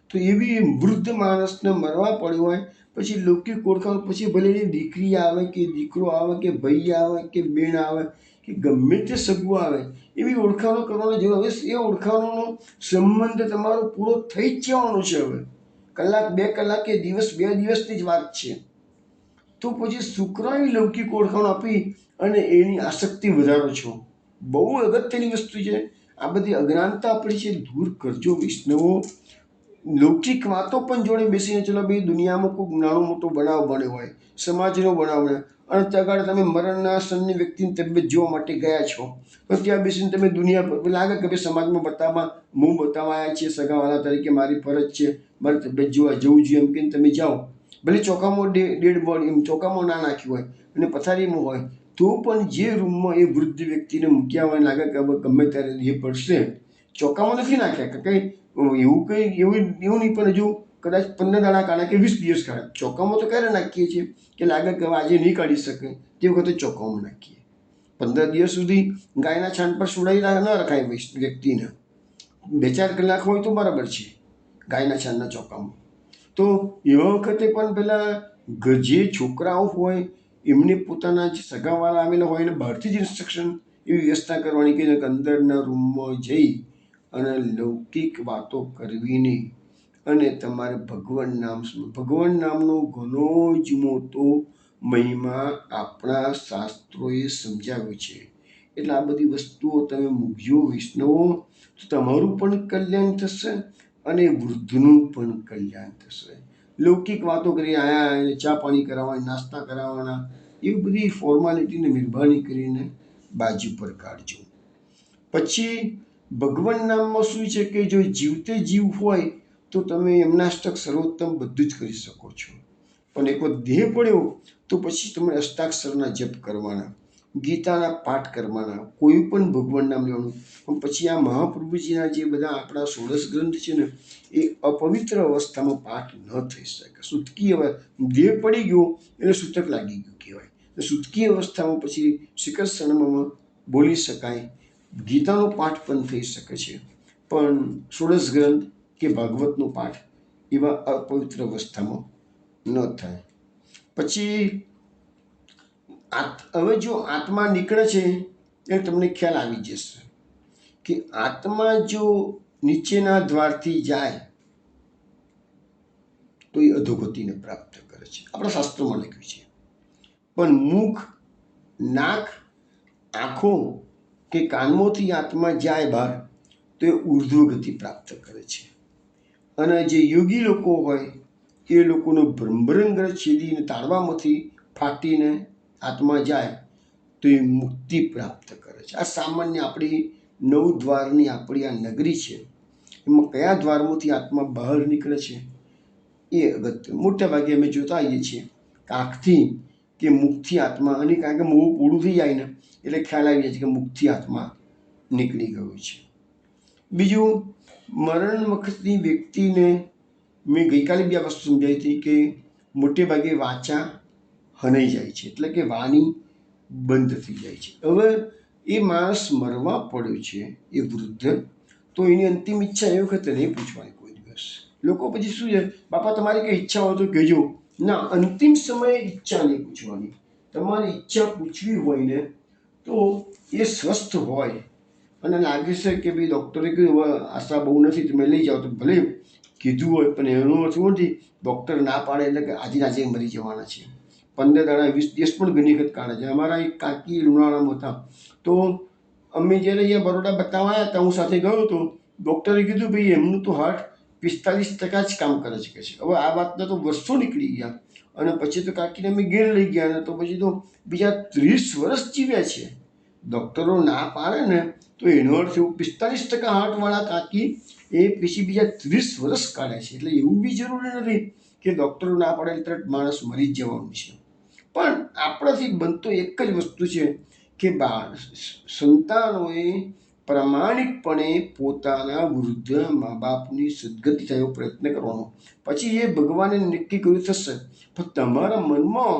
તો એવી વૃદ્ધ માણસને મરવા પડ્યો હોય પછી લૌકિક ઓળખાણ, પછી ભલે એ દીકરી આવે કે દીકરો આવે કે ભાઈ આવે કે બેન આવે કે ગમે તે સગું આવે, એવી ઓળખાણો કરવાનો જરૂર. હવે એ ઓળખાણોનો સંબંધ તમારો પૂરો થઈ જ જવાનો છે. હવે કલાક 2 કલાક કે દિવસ 2 દિવસની જ વાત છે. તો પછી શુક્રાની લૌકિક ઓળખાણ આપી અને એની આસક્તિ વધારો છો. બહુ અગત્યની વસ્તુ છે. આ બધી અજ્ઞાનતા આપણી છે, દૂર કરજો વૈષ્ણવો. લૌકિક વાતો પણ જોડે બેસીને, ચલો ભાઈ દુનિયામાં કોઈ નાનો મોટો બનાવ બન્યો હોય, સમાજનો બનાવ બન્યો, અને ત્યાં તમે મરણાસન્ન વ્યક્તિની તબિયત જોવા માટે ગયા છો, તો ત્યાં બેસીને તમે દુનિયા પર લાગે કે ભાઈ સમાજમાં હું બતાવવા આવ્યા છીએ સગાવાલા તરીકે, મારી ફરજ છે, મારી તબિયત જોવા જવું જોઈએ એમ કહીને તમે જાઓ. ભલે ચોકામાં ડેડ બોડી એમ ચોકામાં ના નાખ્યું હોય અને પથારીમાં હોય, તો પણ જે રૂમમાં એ વૃદ્ધ વ્યક્તિને મૂક્યા હોય, લાગે કે હવે ગમે ત્યારે એ પડશે, ચોકામાં નથી નાખ્યા કે કંઈ એવું કંઈ એવું એવું નહીં, પણ હજુ કદાચ 15 દાડા કાઢે કે 20 દિવસ કાઢે. ચોખામાં તો ક્યારે નાખીએ છીએ કે લાગે કે હવે આજે નહીં કાઢી શકે તે વખતે ચોખામાં નાખીએ. 15 દિવસ સુધી ગાયના છાણ પર સુડાઈ ન રખાય વ્યક્તિને. 2-4 કલાક હોય તો બરાબર છે ગાયના છાણના ચોખામાં. તો એવા વખતે પણ પેલા જે છોકરાઓ હોય એમને પોતાના જે સગાવાળા આવેલા હોય એને બહારથી જ ઇન્સ્ટ્રક્શન એવી વ્યવસ્થા કરવાની કે અંદરના રૂમમાં જઈ અને લૌકિક વાતો કરવી નહીં, અને તમારે ભગવાન નામનો ઘણો જ મોટો મહિમા આપણા શાસ્ત્રોએ સમજાવ્યો છે. એટલે આ બધી વસ્તુઓ તમે મૂકજો વૈષ્ણવો, તો તમારું પણ કલ્યાણ થશે અને વૃદ્ધનું પણ કલ્યાણ થશે. લૌકિક વાતો કરી આયા ચા પાણી કરાવવાના, નાસ્તા કરાવવાના, એવી બધી ફોર્માલિટીને મહેરબાની કરીને બાજુ પર કાઢજો. પછી ભગવાન નામમાં શું છે કે જો જીવતે જીવ હોય તો તમે એમના અષ્ટક સર્વોત્તમ બધું જ કરી શકો છો. પણ એક વખત દેહ પડ્યો તો પછી તમે અષ્ટાક્ષરના જપ કરવાના, ગીતાના પાઠ કરવાના, કોઈ પણ ભગવાન નામ લેવાનું. પણ પછી આ મહાપ્રભુજીના જે બધા આપણા 16 ગ્રંથ છે ને એ અપવિત્ર અવસ્થામાં પાઠ ન થઈ શકે. સુતકી દેહ પડી ગયો એટલે સૂતક લાગી ગયું કહેવાય. સુતકી અવસ્થામાં પછી શ્રીકૃષ્ણમાં બોલી શકાય, ગીતાનો પાઠ પણ થઈ શકે છે, પણ 16 ગ્રંથ કે ભાગવતનો પાઠ એવા અપવિત્ર અવસ્થામાં ન થાય. પછી હવે જો આત્મા નીકળે છે એટલે તમને ખ્યાલ આવી જશે કે આત્મા જો નીચેના દ્વારથી જાય તો એ અધોગતિને પ્રાપ્ત કરે છે. આપણા શાસ્ત્રોમાં લખ્યું છે. પણ મુખ, નાક, આંખો કે કાનમાંથી આત્મા જાય બહાર તો એ ઉર્ધ્વગતિ પ્રાપ્ત કરે છે. અને જે યોગી લોકો હોય એ લોકોનો બ્રહ્મરંગ છેદીને તાળવામાંથી ફાટીને આત્મા જાય તો એ મુક્તિ પ્રાપ્ત કરે છે. આ સામાન્ય આપણી 9 દ્વારની આપણી આ નગરી છે, એમાં કયા દ્વારમાંથી આત્મા બહાર નીકળે છે એ અગત્ય. મોટા ભાગે અમે જોતા આવીએ છીએ કે આંખથી કે મુખથી આત્મા, અને કારણ કે મોં પૂરું થઈ જાય ને એટલે ખ્યાલ આવી જાય છે કે મુખથી આત્મા નીકળી ગયો છે. બીજું, મરણ વખતની વ્યક્તિને મેં ગઈકાલે બી આ વસ્તુ સમજાવી હતી કે મોટે ભાગે વાચા હનાઈ જાય છે, એટલે કે વાણી બંધ થઈ જાય છે. હવે એ માણસ મરવા પડ્યો છે એ વૃદ્ધ, તો એની અંતિમ ઈચ્છા એ વખતે નહીં પૂછવાની કોઈ દિવસ. લોકો પછી શું છે, બાપા તમારી કઈ ઈચ્છા હોય તો કહેજો. ના, અંતિમ સમયે ઈચ્છા નહીં પૂછવાની. તમારી ઈચ્છા પૂછવી હોય ને તો એ સ્વસ્થ હોય અને લાગે છે કે ભાઈ ડૉક્ટરે કીધું આશા બહુ નથી તમે લઈ જાઓ, તો ભલે કીધું હોય પણ એનો અર્થ નથી ડૉક્ટર ના પાડે એટલે કે આજે આજે મરી જવાના છે. 15 દાડા 20 દિવસ પણ ઘણી વખત કાઢે છે. અમારા એક કાકી લુણાણામાં હતા, તો અમે જ્યારે અહીંયા બરોડા બતાવવા આવ્યા હતા, હું સાથે ગયો હતો, ડૉક્ટરે કીધું ભાઈ એમનું તો હાર્ટ 45% જ કામ કરે છે. હવે આ વાતના તો વર્ષો નીકળી ગયા અને પછી તો કાકીને અમે ઘેર લઈ ગયા ને તો પછી તો બીજા 30 વર્ષ જીવ્યા છે. ડૉક્ટરો ના પાડે ને તો એનો અર્થ એવું 45% હાર્ટવાળા કાકી એ પછી બીજા 30 વર્ષ કાઢ્યા છે. એટલે એવું બી જરૂરી નથી કે ડૉક્ટરો ના પાડે એટલે માણસ મરી જ જવાનું છે. પણ આપણાથી બનતો એક જ વસ્તુ છે કે સંતાનોએ પ્રામાણિકપણે પોતાના વૃદ્ધ મા બાપની સદગતિ થાય એવો પ્રયત્ન કરવાનો. પછી એ ભગવાને નક્કી કર્યું થશે, પણ તમારા મનમાં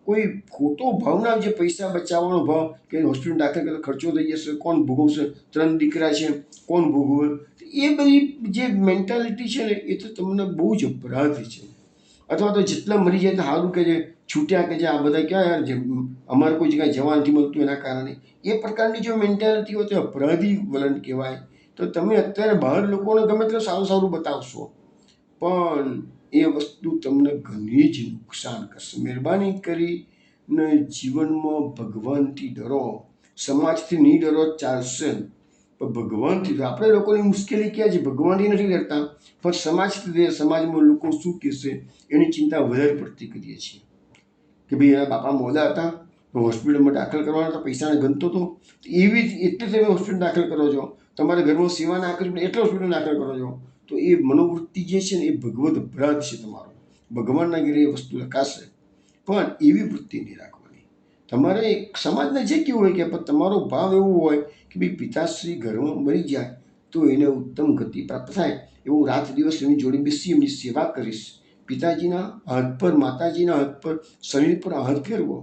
કોઈ ખોટો ભાવ ના, જે પૈસા બચાવવાનો ભાવ કે હોસ્પિટલ દાખલ કરતા ખર્ચો થઈ જશે, કોણ ભોગવશે, 3 દીકરા છે કોણ ભોગવે, એ બધી જે મેન્ટાલિટી છે ને એ તો તમને બહુ જ અપરાધી છે. અથવા તો જેટલા મરી જાય તો સારું કે જે છૂટ્યા કે જે આ બધા ક્યાં યાર જે અમારે કોઈ જગ્યાએ જવા નથી મળતું એના કારણે, એ પ્રકારની જો મેન્ટાલિટી હોય તો અપરાધી વલણ કહેવાય. તો તમે અત્યારે બહાર લોકોને ગમે તે સારું સારું બતાવશો પણ એ વસ્તુ તમને ઘણી જ નુકસાન કરશે. મહેરબાની કરીને જીવનમાં ભગવાનથી ડરો. સમાજથી નહીં ડરો ચાલશે પણ ભગવાનથી ડરો. આપણે લોકોની મુશ્કેલી ક્યાં છે, ભગવાનથી નથી ડરતા પણ સમાજથી, સમાજમાં લોકો શું કહેશે એની ચિંતા વધારે પડતી કરીએ છીએ. કે ભાઈ એના બાપા મોડા હતા તો હોસ્પિટલમાં દાખલ કરવાના હતા, પૈસાને ગણતો હતો, એવી એટલે તમે હોસ્પિટલ દાખલ કરો છો. તમારા ઘરમાં સેવા ના કરી એટલે હોસ્પિટલ દાખલ કરો છો. તો એ મનોવૃત્તિ જે છે ને એ ભગવત અપરાધ છે તમારો. ભગવાનના ઘરે એ વસ્તુ લખાશે પણ એવી વૃત્તિ નહીં રાખવાની. તમારે એક સમાજને જે કેવું હોય કે તમારો ભાવ એવો હોય કે ભાઈ પિતાશ્રી ઘરમાં મરી જાય તો એને ઉત્તમ ગતિ પ્રાપ્ત થાય. એવું રાત દિવસ એમની જોડે બેસી એમની સેવા કરીશ. પિતાજીના હાથ પર, માતાજીના હાથ પર, શરીર પર હાથ ફેરવો,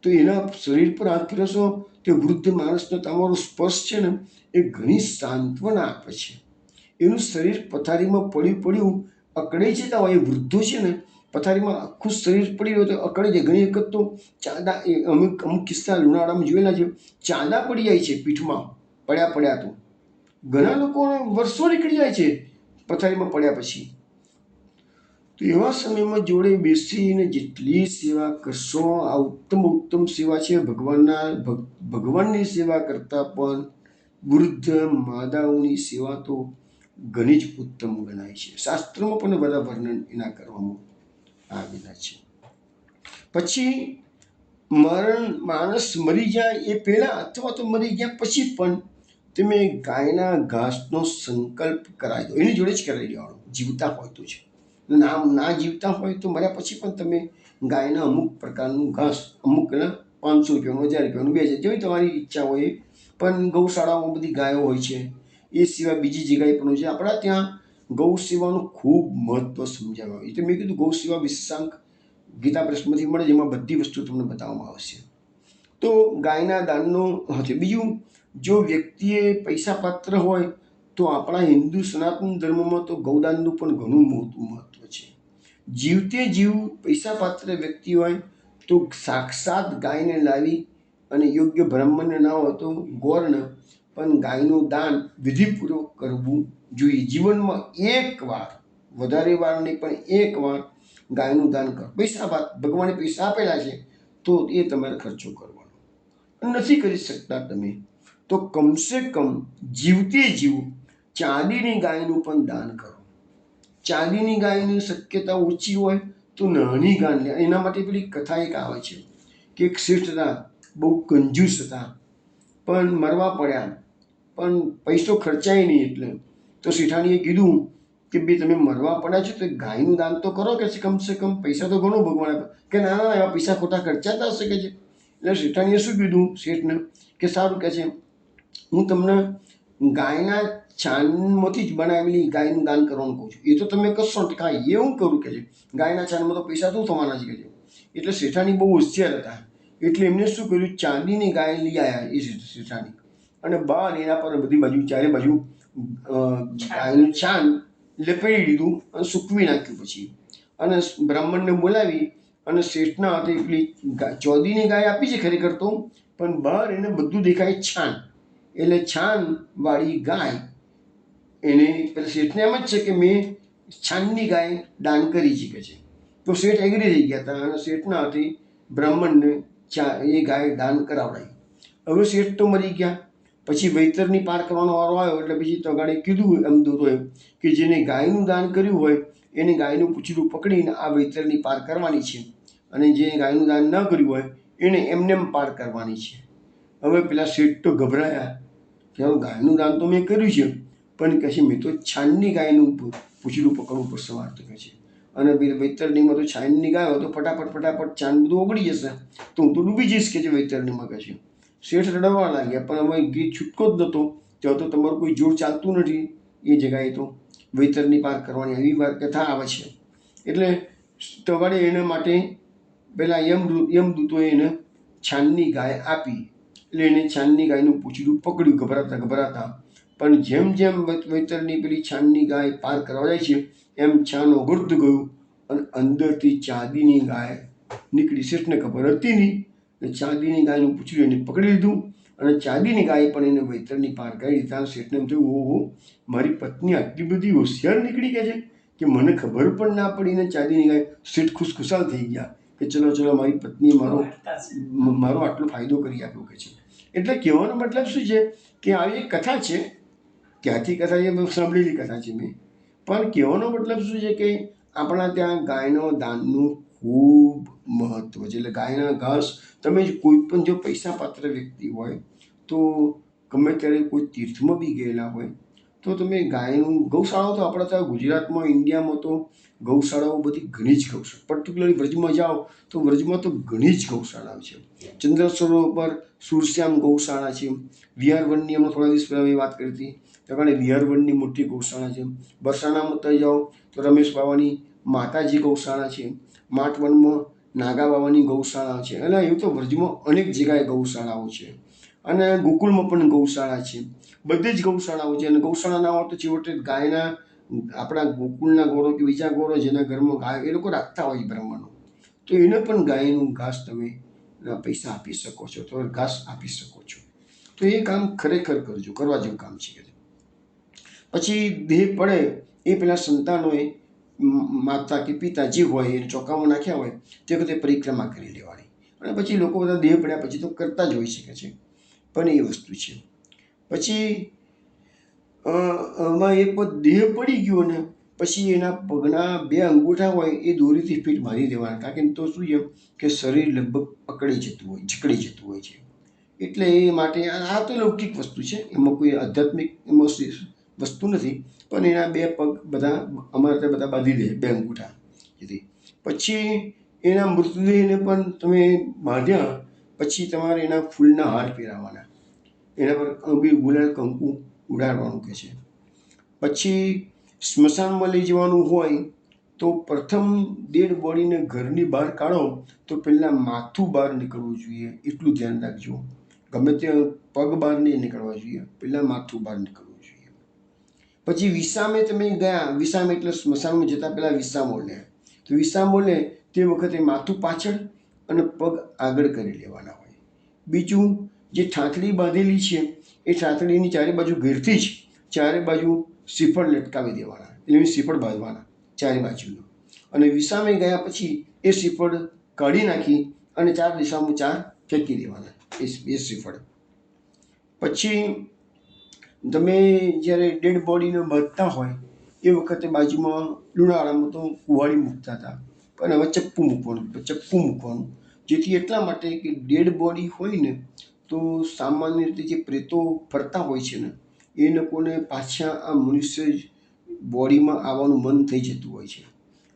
તો એના શરીર પર હાથ ફેરવશો તે વૃદ્ધ માણસનો તમારો સ્પર્શ છે ને એ ઘણી સાંત્વના આપે છે. એનું શરીર પથારીમાં પડ્યું અકળાઈ જતા હોય, એ વૃદ્ધો છે ને પથારીમાં આખું શરીર પડી હોય તો અકળાઈ જાય. ઘણી વખત તો ચાંદા, અમુક કિસ્સા લુણાવાડામાં જોયેલા છે, ચાંદા પડી જાય છે પીઠમાં પડ્યા તો. ઘણા લોકો વર્ષો નીકળી જાય છે પથારીમાં પડ્યા પછી. તો એવા સમયમાં જોડે બેસીને જેટલી સેવા કરશો, આ ઉત્તમ સેવા છે. ભગવાનની સેવા કરતાં પણ વૃદ્ધ માદાઓની સેવા તો ઘણી જ ઉત્તમ ગણાય છે. શાસ્ત્રોમાં પણ બધા વર્ણન એના કરવામાં આવેલા છે. પછી માણસ મરી જાય એ પહેલા અથવા તો મરી ગયા પછી પણ તમે ગાયના ઘાસનો સંકલ્પ કરાવી દો. એની જોડે જ કરાવી દેવાનો, જીવતા હોય તો છે. ના જીવતા હોય તો મર્યા પછી પણ તમે ગાયના અમુક પ્રકારનું ઘાસ, અમુક 500 રૂપિયાનું, 1000 રૂપિયાનું, 2000, જેવી તમારી ઈચ્છા હોય. પણ ગૌશાળામાં બધી ગાયો હોય છે. એ સિવાય બીજી જગ્યાએ પણ હોય છે. આપણા ત્યાં ગૌ સેવાનું ખૂબ મહત્વ સમજાવવામાં આવ્યું. એટલે મેં કીધું ગૌ સેવા વિશેષાંક ગીતા પ્રેસમાંથી મળે, જેમાં બધી વસ્તુ તમને બતાવવામાં આવશે. તો ગાયના દાનનો છે. બીજું, જો વ્યક્તિએ પૈસા પાત્ર હોય તો આપણા હિન્દુ સનાતન ધર્મમાં તો ગૌદાનનું પણ ઘણું મહત્વ છે. જીવતે જીવ પૈસા પાત્ર વ્યક્તિ હોય તો સાક્ષાત ગાયને લાવી અને યોગ્ય બ્રાહ્મણને ના હોય તો ગોળને પણ ગાયનું દાન વિધિપૂર્વક કરવું જોઈએ. જીવનમાં એકવાર, વધારે વાર નહીં પણ એકવાર ગાયનું દાન કરો. ભગવાને પૈસા આપેલા છે તો એ તમારે ખર્ચો કરવાનો. નથી કરી શકતા તમે તો કમસે કમ જીવતે જીવ ચાંદીની ગાયનું પણ દાન કરો. ચાંદીની ગાયની શક્યતા ઓછી હોય તો નાની ગાય. એના માટે પેલી કથા એક આવે છે કે એક શેઠ હતા, બહુ કંજૂસ હતા, પણ મરવા પડ્યા, પણ પૈસો ખર્ચાય નહીં. એટલે તો શેઠાણીએ કીધું કે ભાઈ તમે મરવા પડ્યા છો તો ગાયનું દાન તો કરો કે છે, કમસે કમ પૈસા તો ઘણો ભગવાન આપે. કે ના ના, એવા પૈસા ખોટા ખર્ચાતા હશે કે છે. એટલે શેઠાણીએ શું કીધું શેઠને કે સારું કે છે, હું તમને ગાયના છાણમાંથી જ બનાવેલી ગાયનું દાન કરવાનું કહું છું. એ તો તમે કરશો ને. હા, એ હું કરું કે છે, ગાયના છાણમાં તો પૈસા શું થવાના છે કે છે. એટલે શેઠાણી બહુ હોશિયાર હતા. એટલે એમને શું કર્યું, ચાંદીની ગાય લઈ આવ્યા એ શેઠાણી, અને બહાર એના પર બધી બાજુ, ચારે બાજુ ગાયનું છાણ લપેટી દીધું અને સૂકવી નાખ્યું. પછી અને બ્રાહ્મણને બોલાવી અને શેઠના હાથે પેલી ચોદીની ગાય આપી છે ખરેખર તો, પણ બહાર એને બધું દેખાય છાણ. એટલે છાણવાળી ગાય એને પેલા શેઠને એમ જ છે કે મેં છાણની ગાય દાન કરી છે કે છે. તો શેઠ એગ્રી થઈ ગયા હતા અને શેઠના હાથે બ્રાહ્મણને એ ગાય દાન કરાવડાવી. હવે શેઠ તો મરી ગયા. પછી વૈતરની પાર કરવાનો વારો આવ્યો. એટલે પછી તગાડે કીધું એમ દોરોએ કે જેને ગાયનું દાન કર્યું હોય એને ગાયનું પૂંછડું પકડીને આ વૈતરની પાર કરવાની છે, અને જે ગાયનું દાન ન કર્યું હોય એને એમનેમ પાર કરવાની છે. હવે પેલા શેઠ તો ગભરાયા કે ગાયનું દાન તો મેં કર્યું છે, પણ કહે છે મેં તો છાણની ગાયનું પૂંછડું પકડવું પડશે મારે કહે છે. અને વૈતરણીમાં તો છાણની ગાય હોય તો ફટાફટ છાણ બધું ઓગળી જશે, તો હું તો ડૂબી જઈશ કે છે વૈતરણીમાં કહે છે. શેઠ રડવા લાગ્યા, પણ હવે ગીત છૂટકો જ નહોતો. ત્યાં તો તમારું કોઈ જોર ચાલતું નથી એ જગાએ તો વૈતરની પાર કરવાની આવી વાત કથા આવે છે. એટલે તગાડે એના માટે પેલા યમદૂતોએ એને છાણની ગાય આપી. એટલે એને છાણની ગાયનું પૂંછડું પકડ્યું ગભરાતા. પણ જેમ જેમ વૈતરની પેલી છાણની ગાય પાર કરવા જાય છે એમ છાણ ઓગળતું ગયું અને અંદરથી ચાંદીની ગાય નીકળી. શેઠને ખબર હતી નહીં. ચાંદીની ગાયનું પૂંછડું એને પકડી લીધું અને ચાંદીની ગાય પણ એને વૈતરની પાર કરી દીધા. શેઠને એમ થયું, ઓહો, મારી પત્ની આટલી બધી હોશિયાર નીકળી ગયા છે કે મને ખબર પણ ના પડી. ને ચાંદીની ગાય. શેઠ ખુશખુશાલ થઈ ગયા કે ચલો મારી પત્નીએ મારો આટલો ફાયદો કરી આપ્યો કે છે. એટલે કહેવાનો મતલબ શું છે કે આવી એક કથા છે. ક્યાંથી કથા છે, સાંભળેલી કથા છે મેં. પણ કહેવાનો મતલબ શું છે કે આપણા ત્યાં ગાયનો દાનનું ખૂબ મહત્વ છે. એટલે ગાયના ઘાસ તમે કોઈ પણ જો પૈસા પાત્ર વ્યક્તિ હોય તો ગમે ત્યારે કોઈ તીર્થમાં બી ગયેલા હોય તો તો તમે ગાયનું ગૌશાળાઓ તો આપણા ત્યાં ગુજરાતમાં ઇન્ડિયામાં તો ગૌશાળાઓ બધી ઘણી જ ગૌશાળા, પર્ટિક્યુલરલી વ્રજમાં જાઓ તો વ્રજમાં તો ઘણી જ ગૌશાળાઓ છે. ચંદ્ર સરોવર પર સુરશ્યામ ગૌશાળા છે. વિહારવનની હમણાં થોડા દિવસ પહેલાં મેં વાત કરી હતી, તો કારણે વિહારવનની મોટી ગૌશાળા છે. બરસાણામાં તો જાઓ તો રમેશ બાવાની માતાજી ગૌશાળા છે. માટવનમાં નાગા બાવાની ગૌશાળા છે. એટલે એવું તો વ્રજમાં અનેક જગ્યાએ ગૌશાળાઓ છે. અને ગોકુળમાં પણ ગૌશાળા છે. બધી જ ગૌશાળાઓ છે. અને ગૌશાળા ના હોય તો છેવટે ગાયના આપણા ગોકુળના ગોરો કે બીજા ગોરો જેના ઘરમાં ગાય એ લોકો રાખતા હોય બ્રાહ્મણો, તો એને પણ ગાયનું ઘાસ તમે પૈસા આપી શકો છો, તો ઘાસ આપી શકો છો. તો એ કામ ખરેખર કરજો, કરવા જેવું કામ છે. પછી દેહ પડે એ પેલા સંતાનોએ માતા કે પિતા જે હોય એને ચોકામાં નાખ્યા હોય તે વખતે પરિક્રમા કરી લેવાની. અને પછી લોકો બધા દેહ પડ્યા પછી તો કરતા જ હોઈ શકે છે, પણ એ વસ્તુ છે. પછી આમાં એક દેહ પડી ગયો ને પછી એના પગના 2 અંગૂઠા હોય એ દોરીથી ફીટ મારી દેવાના, કારણ કે તો શું છે કે શરીર લગભગ જકડી જતું હોય છે. એટલે એ માટે આ તો લૌકિક વસ્તુ છે, એમાં કોઈ આધ્યાત્મિક એમાં વસ્તુ નથી. પણ એના 2 પગ બધા અમારે ત્યાં બધા બાંધી દે 2 અંગૂઠા જેથી. પછી એના મૃતદેહને પણ તમે બાંધ્યા પછી તમારે એના ફૂલના હાર પહેરાવવાના, એના પર ગુલાલ કંકુ ઉડાડવાનું કહે છે. પછી સ્મશાનમાં લઈ જવાનું હોય તો પ્રથમ ડેડ બોડીને ઘરની બહાર કાઢો તો પહેલાં માથું બહાર નીકળવું જોઈએ, એટલું ધ્યાન રાખજો. ગમે તે પગ બહાર નહીં નીકળવા જોઈએ, પહેલાં માથું બહાર નીકળવું જોઈએ. પછી વિસામે તમે ગયા, વિસામે એટલે સ્મશાનમાં જતાં પહેલાં વિસામો લે, તો વિસામો લે તે વખતે માથું પાછળ અને પગ આગળ કરી લેવાના હોય. બીજું, જે ઠાંઠડી બાંધેલી છે એ ઠાંઠડીની ચારે બાજુ ઘેરથી જ ચારે બાજુ શ્રીફળ લટકાવી દેવાના, એટલે શ્રીફળ બાંધવાના ચારે બાજુનું. અને વિસામે ગયા પછી એ શ્રીફળ કાઢી નાખી અને 4 દિશામાં 4 ફેંકી દેવાના એ શ્રીફળ. પછી તમે જ્યારે ડેડ બોડીને બાંધતા હોય એ વખતે બાજુમાં લુણાવાડામાં તો કુંવાડી મૂકતા હતા, પણ હવે ચપ્પુ મૂકવાનું, જેથી એટલા માટે કે ડેડ બોડી હોય ને તો સામાન્ય રીતે જે પ્રેતો ફરતા હોય છે ને એ લોકોને પાછા આ મનુષ્ય બોડીમાં આવવાનું મન થઈ જતું હોય છે.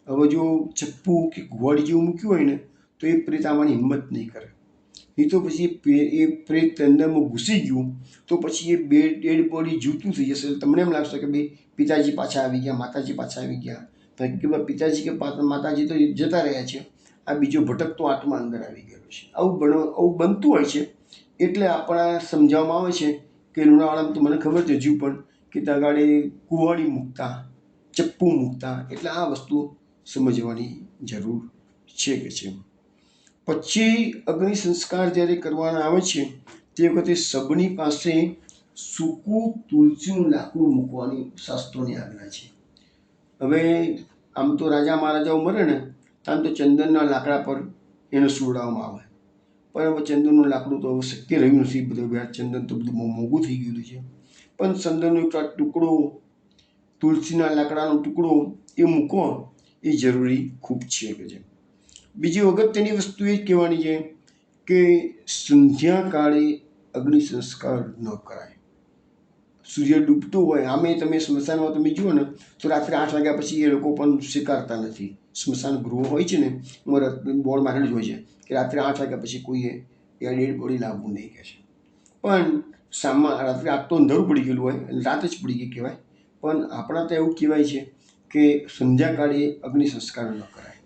હવે જો ચપ્પુ કે કુંવાડી જેવું મૂક્યું હોય ને તો એ પ્રેત આવવાની હિંમત નહીં કરે. નહીં તો પછી એ પ્રેત અંદરમાં ઘૂસી ગયું તો પછી એ ડેડ બોડી જીવતું થઈ જશે. તમને એમ લાગશે કે ભાઈ પિતાજી પાછા આવી ગયા, માતાજી પાછા આવી ગયા, કે પિતાજી કે માતાજી તો જતા રહ્યા છે, આ બીજો ભટકતો આત્મા અંદર આવી ગયેલો છે. આવું બનતું હોય છે. એટલે આપણા સમજાવવામાં આવે છે કે લુણાવાડામાં તો મને ખબર છે હજુ પણ કે તગાડે કુંવાડી મૂકતા, ચપ્પુ મૂકતા, એટલે આ વસ્તુ સમજવાની જરૂર છે કે છે. પછી અગ્નિ સંસ્કાર જ્યારે કરવાના આવે છે તે વખતે સબની પાસે સૂકું તુલસીનું લાકડું મૂકવાની શાસ્ત્રોની આજ્ઞા છે. હવે આમ તો રાજા મહારાજાઓ મરે ને આમ તો ચંદનના લાકડા પર એને સુવડાવવામાં આવે, પણ હવે ચંદનનું લાકડું તો શક્ય રહ્યું નથી, બધું ચંદન તો બધું મોંઘું થઈ ગયું છે. પણ ચંદનનો ટુકડો, તુલસીના લાકડાનો ટુકડો એ મૂકો એ જરૂરી ખૂબ છે કે છે. બીજી અગત્યની વસ્તુ એ જ કહેવાની છે કે સંધ્યાકાળે અગ્નિ સંસ્કાર ન કરાય. સૂર્ય ડૂબતો હોય, આમે તમે સ્મશાનમાં તમે જુઓ ને તો રાત્રે 8 વાગ્યા પછી એ લોકો પણ સ્વીકારતા નથી. સ્મશાન ગૃહ હોય છે ને એમાં બોર્ડ મારેલું જ હોય છે કે રાત્રે 8 વાગ્યા પછી કોઈએ એ ડેડ બોડી લાવવું નહીં કહે છે. પણ રાત્રે આજ તો અંધારું પડી ગયેલું હોય, રાત જ પડી ગઈ કહેવાય, પણ આપણા તો એવું કહેવાય છે કે સંધ્યાકાળે અગ્નિ સંસ્કાર ન કરાય.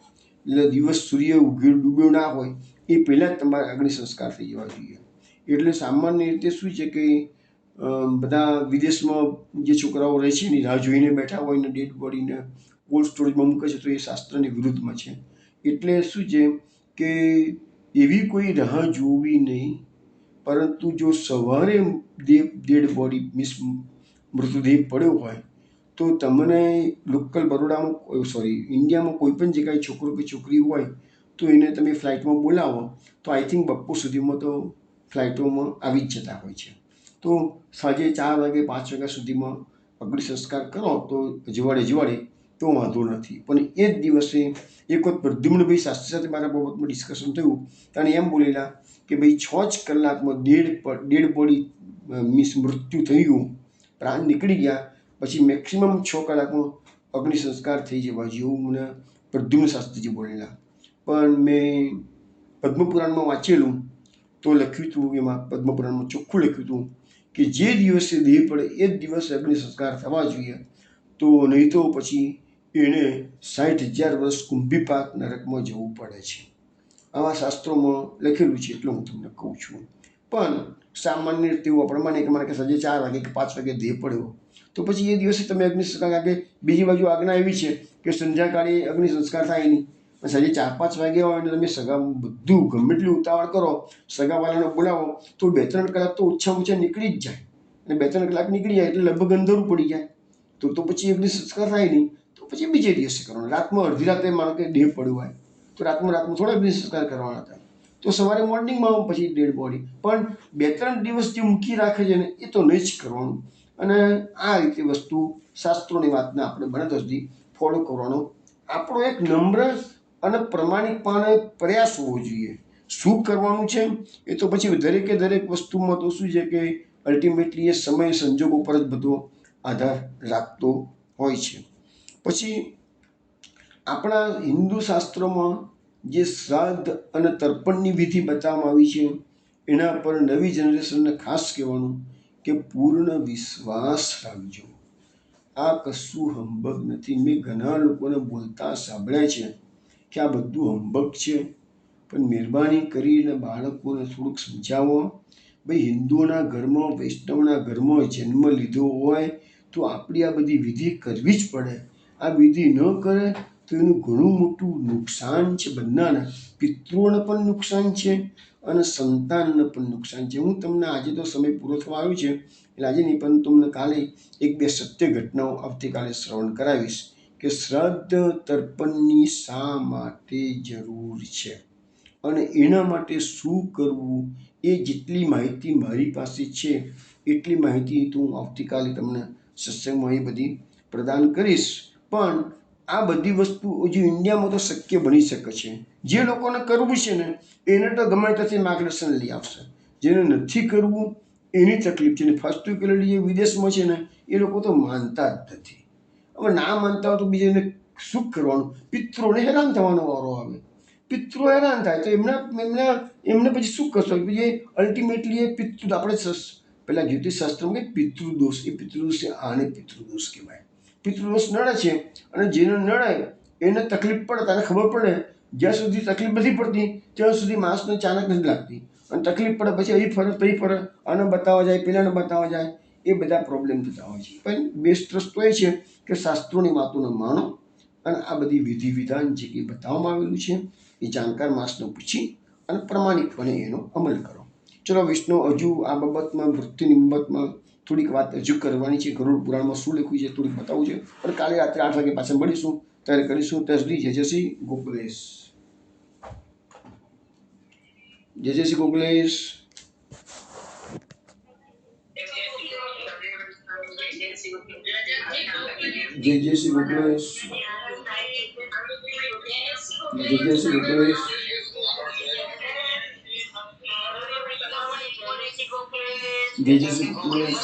એટલે દિવસ સૂર્ય ડૂબ્યો ના હોય એ પહેલાં જ તમારે અગ્નિ સંસ્કાર થઈ જવા જોઈએ. એટલે સામાન્ય રીતે શું છે કે બધા વિદેશમાં જે છોકરાઓ રહે છે એની રાહ જોઈને બેઠા હોય ને ડેડ બોડીને કોલ્ડ સ્ટોરેજમાં મૂકે છે તો એ શાસ્ત્રની વિરુદ્ધમાં છે. એટલે શું છે કે એવી કોઈ રાહ જોવી નહીં, પરંતુ જો સવારે ડેડ બોડી મૃતદેહ પડ્યો હોય તો તમને લોકલ બરોડામાં ઇન્ડિયામાં કોઈ પણ જગ્યાએ છોકરો કે છોકરી હોય તો એને તમે ફ્લાઇટમાં બોલાવો તો આઈ થિંક બપોર સુધીમાં તો ફ્લાઇટોમાં આવી જ જતા હોય છે. તો સાંજે 4 વાગે 5 વાગ્યા સુધીમાં અગ્નિ સંસ્કાર કરો તો અજવાળે તો વાંધો નથી. પણ એ જ દિવસે એક વખત પ્રદ્યુમ્નભાઈ શાસ્ત્રી સાથે મારા બાબતમાં ડિસ્કશન થયું, અને એમ બોલેલા કે ભાઈ 6 જ કલાકમાં ડેડ બોડી મૃત્યુ થઈ ગયું, પ્રાણ નીકળી ગયા, પછી મેક્સિમમ 6 કલાકમાં અગ્નિ સંસ્કાર થઈ જવા જોઈએ એવું મને પ્રદ્યુમ્ન શાસ્ત્રીજી બોલેલા. પણ મેં પદ્મપુરાણમાં વાંચેલું તો લખ્યું હતું, એમાં પદ્મપુરાણમાં ચોખ્ખું લખ્યું હતું કે જે દિવસે દેહ પડે એ જ દિવસે અગ્નિ સંસ્કાર થવા જોઈએ, તો નહીં તો પછી એને 60,000 વર્ષ કુંભીપાક નરકમાં જવું પડે છે. આવા શાસ્ત્રોમાં લખેલું છે, એટલું હું તમને કહું છું. પણ સામાન્ય રીતે એવું આપણે માનીએ કે મને કે સાંજે 4 વાગે કે 5 વાગે દેહ પડ્યો, તો પછી એ દિવસે તમે અગ્નિ સંસ્કાર, કારણ કે બીજી બાજુ આજ્ઞા એવી છે કે સંધ્યાકાળે અગ્નિ સંસ્કાર થાય નહીં. સાંજે 4-5 વાગ્યા હોય અને તમે સગા બધું ગમે એટલી ઉતાવળ કરો, સગાવાળાને બોલાવો તો 2-3 કલાક તો ઓછામાં ઓછા નીકળી જ જાય. અને 2-3 કલાક નીકળી જાય એટલે લગભગ અંધારું પડી જાય, તો પછી અગ્નિ સંસ્કાર થાય નહીં. તો પછી બીજે દિવસે કરવાનો. રાતમાં અડધી રાતે માનો કે દેહ પડ્યો હોય તો રાતમાં થોડા અગ્નિ સંસ્કાર કરવાના હતા, તો સવારે મોર્નિંગમાં પછી ડેડ બોડી. પણ 2-3 દિવસ જે મૂકી રાખે છે ને એ તો નહીં જ કરવાનું. અને આ રીતે વસ્તુ શાસ્ત્રોની વાતને આપણે બને ત્યાં સુધી ફોલો કરવાનો આપણો એક નમ્ર અને પ્રમાણિકપણે પ્રયાસ હોવો જોઈએ. શું કરવાનું છે એ તો પછી દરેક વસ્તુમાં તો શું છે કે અલ્ટિમેટલી એ સમય સંજોગો પર જ બધો આધાર રાખતો હોય છે. પછી આપણા હિન્દુ શાસ્ત્રોમાં જે શ્રાદ્ધ અને તર્પણની વિધિ બતાવવામાં આવી છે એના પર નવી જનરેશનને ખાસ કહેવાનું કે પૂર્ણ વિશ્વાસ રાખજો. આ કશું હંબગ નથી. મેં ઘણા લોકોને બોલતા સાંભળ્યા છે કે આ બધું હંબગ છે, પણ મહેરબાની કરીને બાળકોને થોડુંક સમજાવો. ભાઈ, હિન્દુઓના ઘરમાં, વૈષ્ણવના ઘરમાં જન્મ લીધો હોય તો આપણી આ બધી વિધિ કરવી જ પડે. આ વિધિ ન કરે તો એનું ઘણું મોટું નુકસાન છે. બંનેને, પિતૃઓને પણ નુકસાન છે અને સંતાનને પણ નુકસાન છે. હું તમને આજે તો સમય પૂરો થવા આવ્યો છે એટલે આજે નહીં, પણ તમને કાલે 1-2 સત્ય ઘટનાઓ આવતીકાલે શ્રવણ કરાવીશ કે શ્રાદ્ધ તર્પણની શા માટે જરૂર છે અને એના માટે શું કરવું. એ જેટલી માહિતી મારી પાસે છે એટલી માહિતી તો હું આવતીકાલે તમને સત્સંગમાં એ બધી પ્રદાન કરીશ. પણ આ બધી વસ્તુ હજુ ઇન્ડિયામાં તો શક્ય બની શકે છે. જે લોકોને કરવું છે ને એને તો ગમે ત્યાંથી માર્ગદર્શન લઈ આવશે. જેને નથી કરવું એની તકલીફ છે. ને ફર્સ્ટ પેલી જે વિદેશમાં છે ને એ લોકો તો માનતા જ નથી. હવે ના માનતા હોય તો બીજાને શું કરવાનું? પિતૃઓને હેરાન થવાનો વારો આવે. પિતૃ હેરાન થાય તો એમને પછી શું કરશો? પછી અલ્ટિમેટલી એ પિતૃ, આપણે પેલા જ્યોતિષ શાસ્ત્રમાં કે પિતૃદોષ, એ પિતૃદોષ છે, આને પિતૃદોષ કહેવાય. પિતૃદોષ નડે છે અને જેને નડે એને તકલીફ પડે, તારે ખબર પડે. જ્યાં સુધી તકલીફ નથી પડતી ત્યાં સુધી માણસને ચાણક નથી લાગતી. અને તકલીફ પડે પછી અહીં ફરે તહીં ફરે, આને બતાવવા જાય, પેલાને બતાવવા જાય, એ બધા પ્રોબ્લેમ થતા હોય છે. પણ બેસ્ટ રસ્તો એ છે કે શાસ્ત્રોની વાતોને માનો અને આ બધી વિધિ વિધાન જે કંઈ બતાવવામાં આવેલું છે એ જાણકાર માણસને પૂછી અને પ્રમાણિકપણે એનો અમલ કરો. ચલો વિષ્ણુ, હજુ આ બાબતમાં, વૃત્તિની બાબતમાં થોડીક વાત હજુ કરવાની છે. ગરુડ પુરાણમાં શું લખ્યું છે થોડીક બતાવવું છે. પણ કાલે રાત્રે 8 વાગે પાછા મળીશું, ત્યારે કરીશું. ત્યાં સુધી જય શ્રી ગોકુલેશ. જય શ્રી ગોકુલેશ. જય શ્રી ગોકુલેશ. જય શ્રી ગોકુલેશ. જય શ્રી ગોકુલેશ.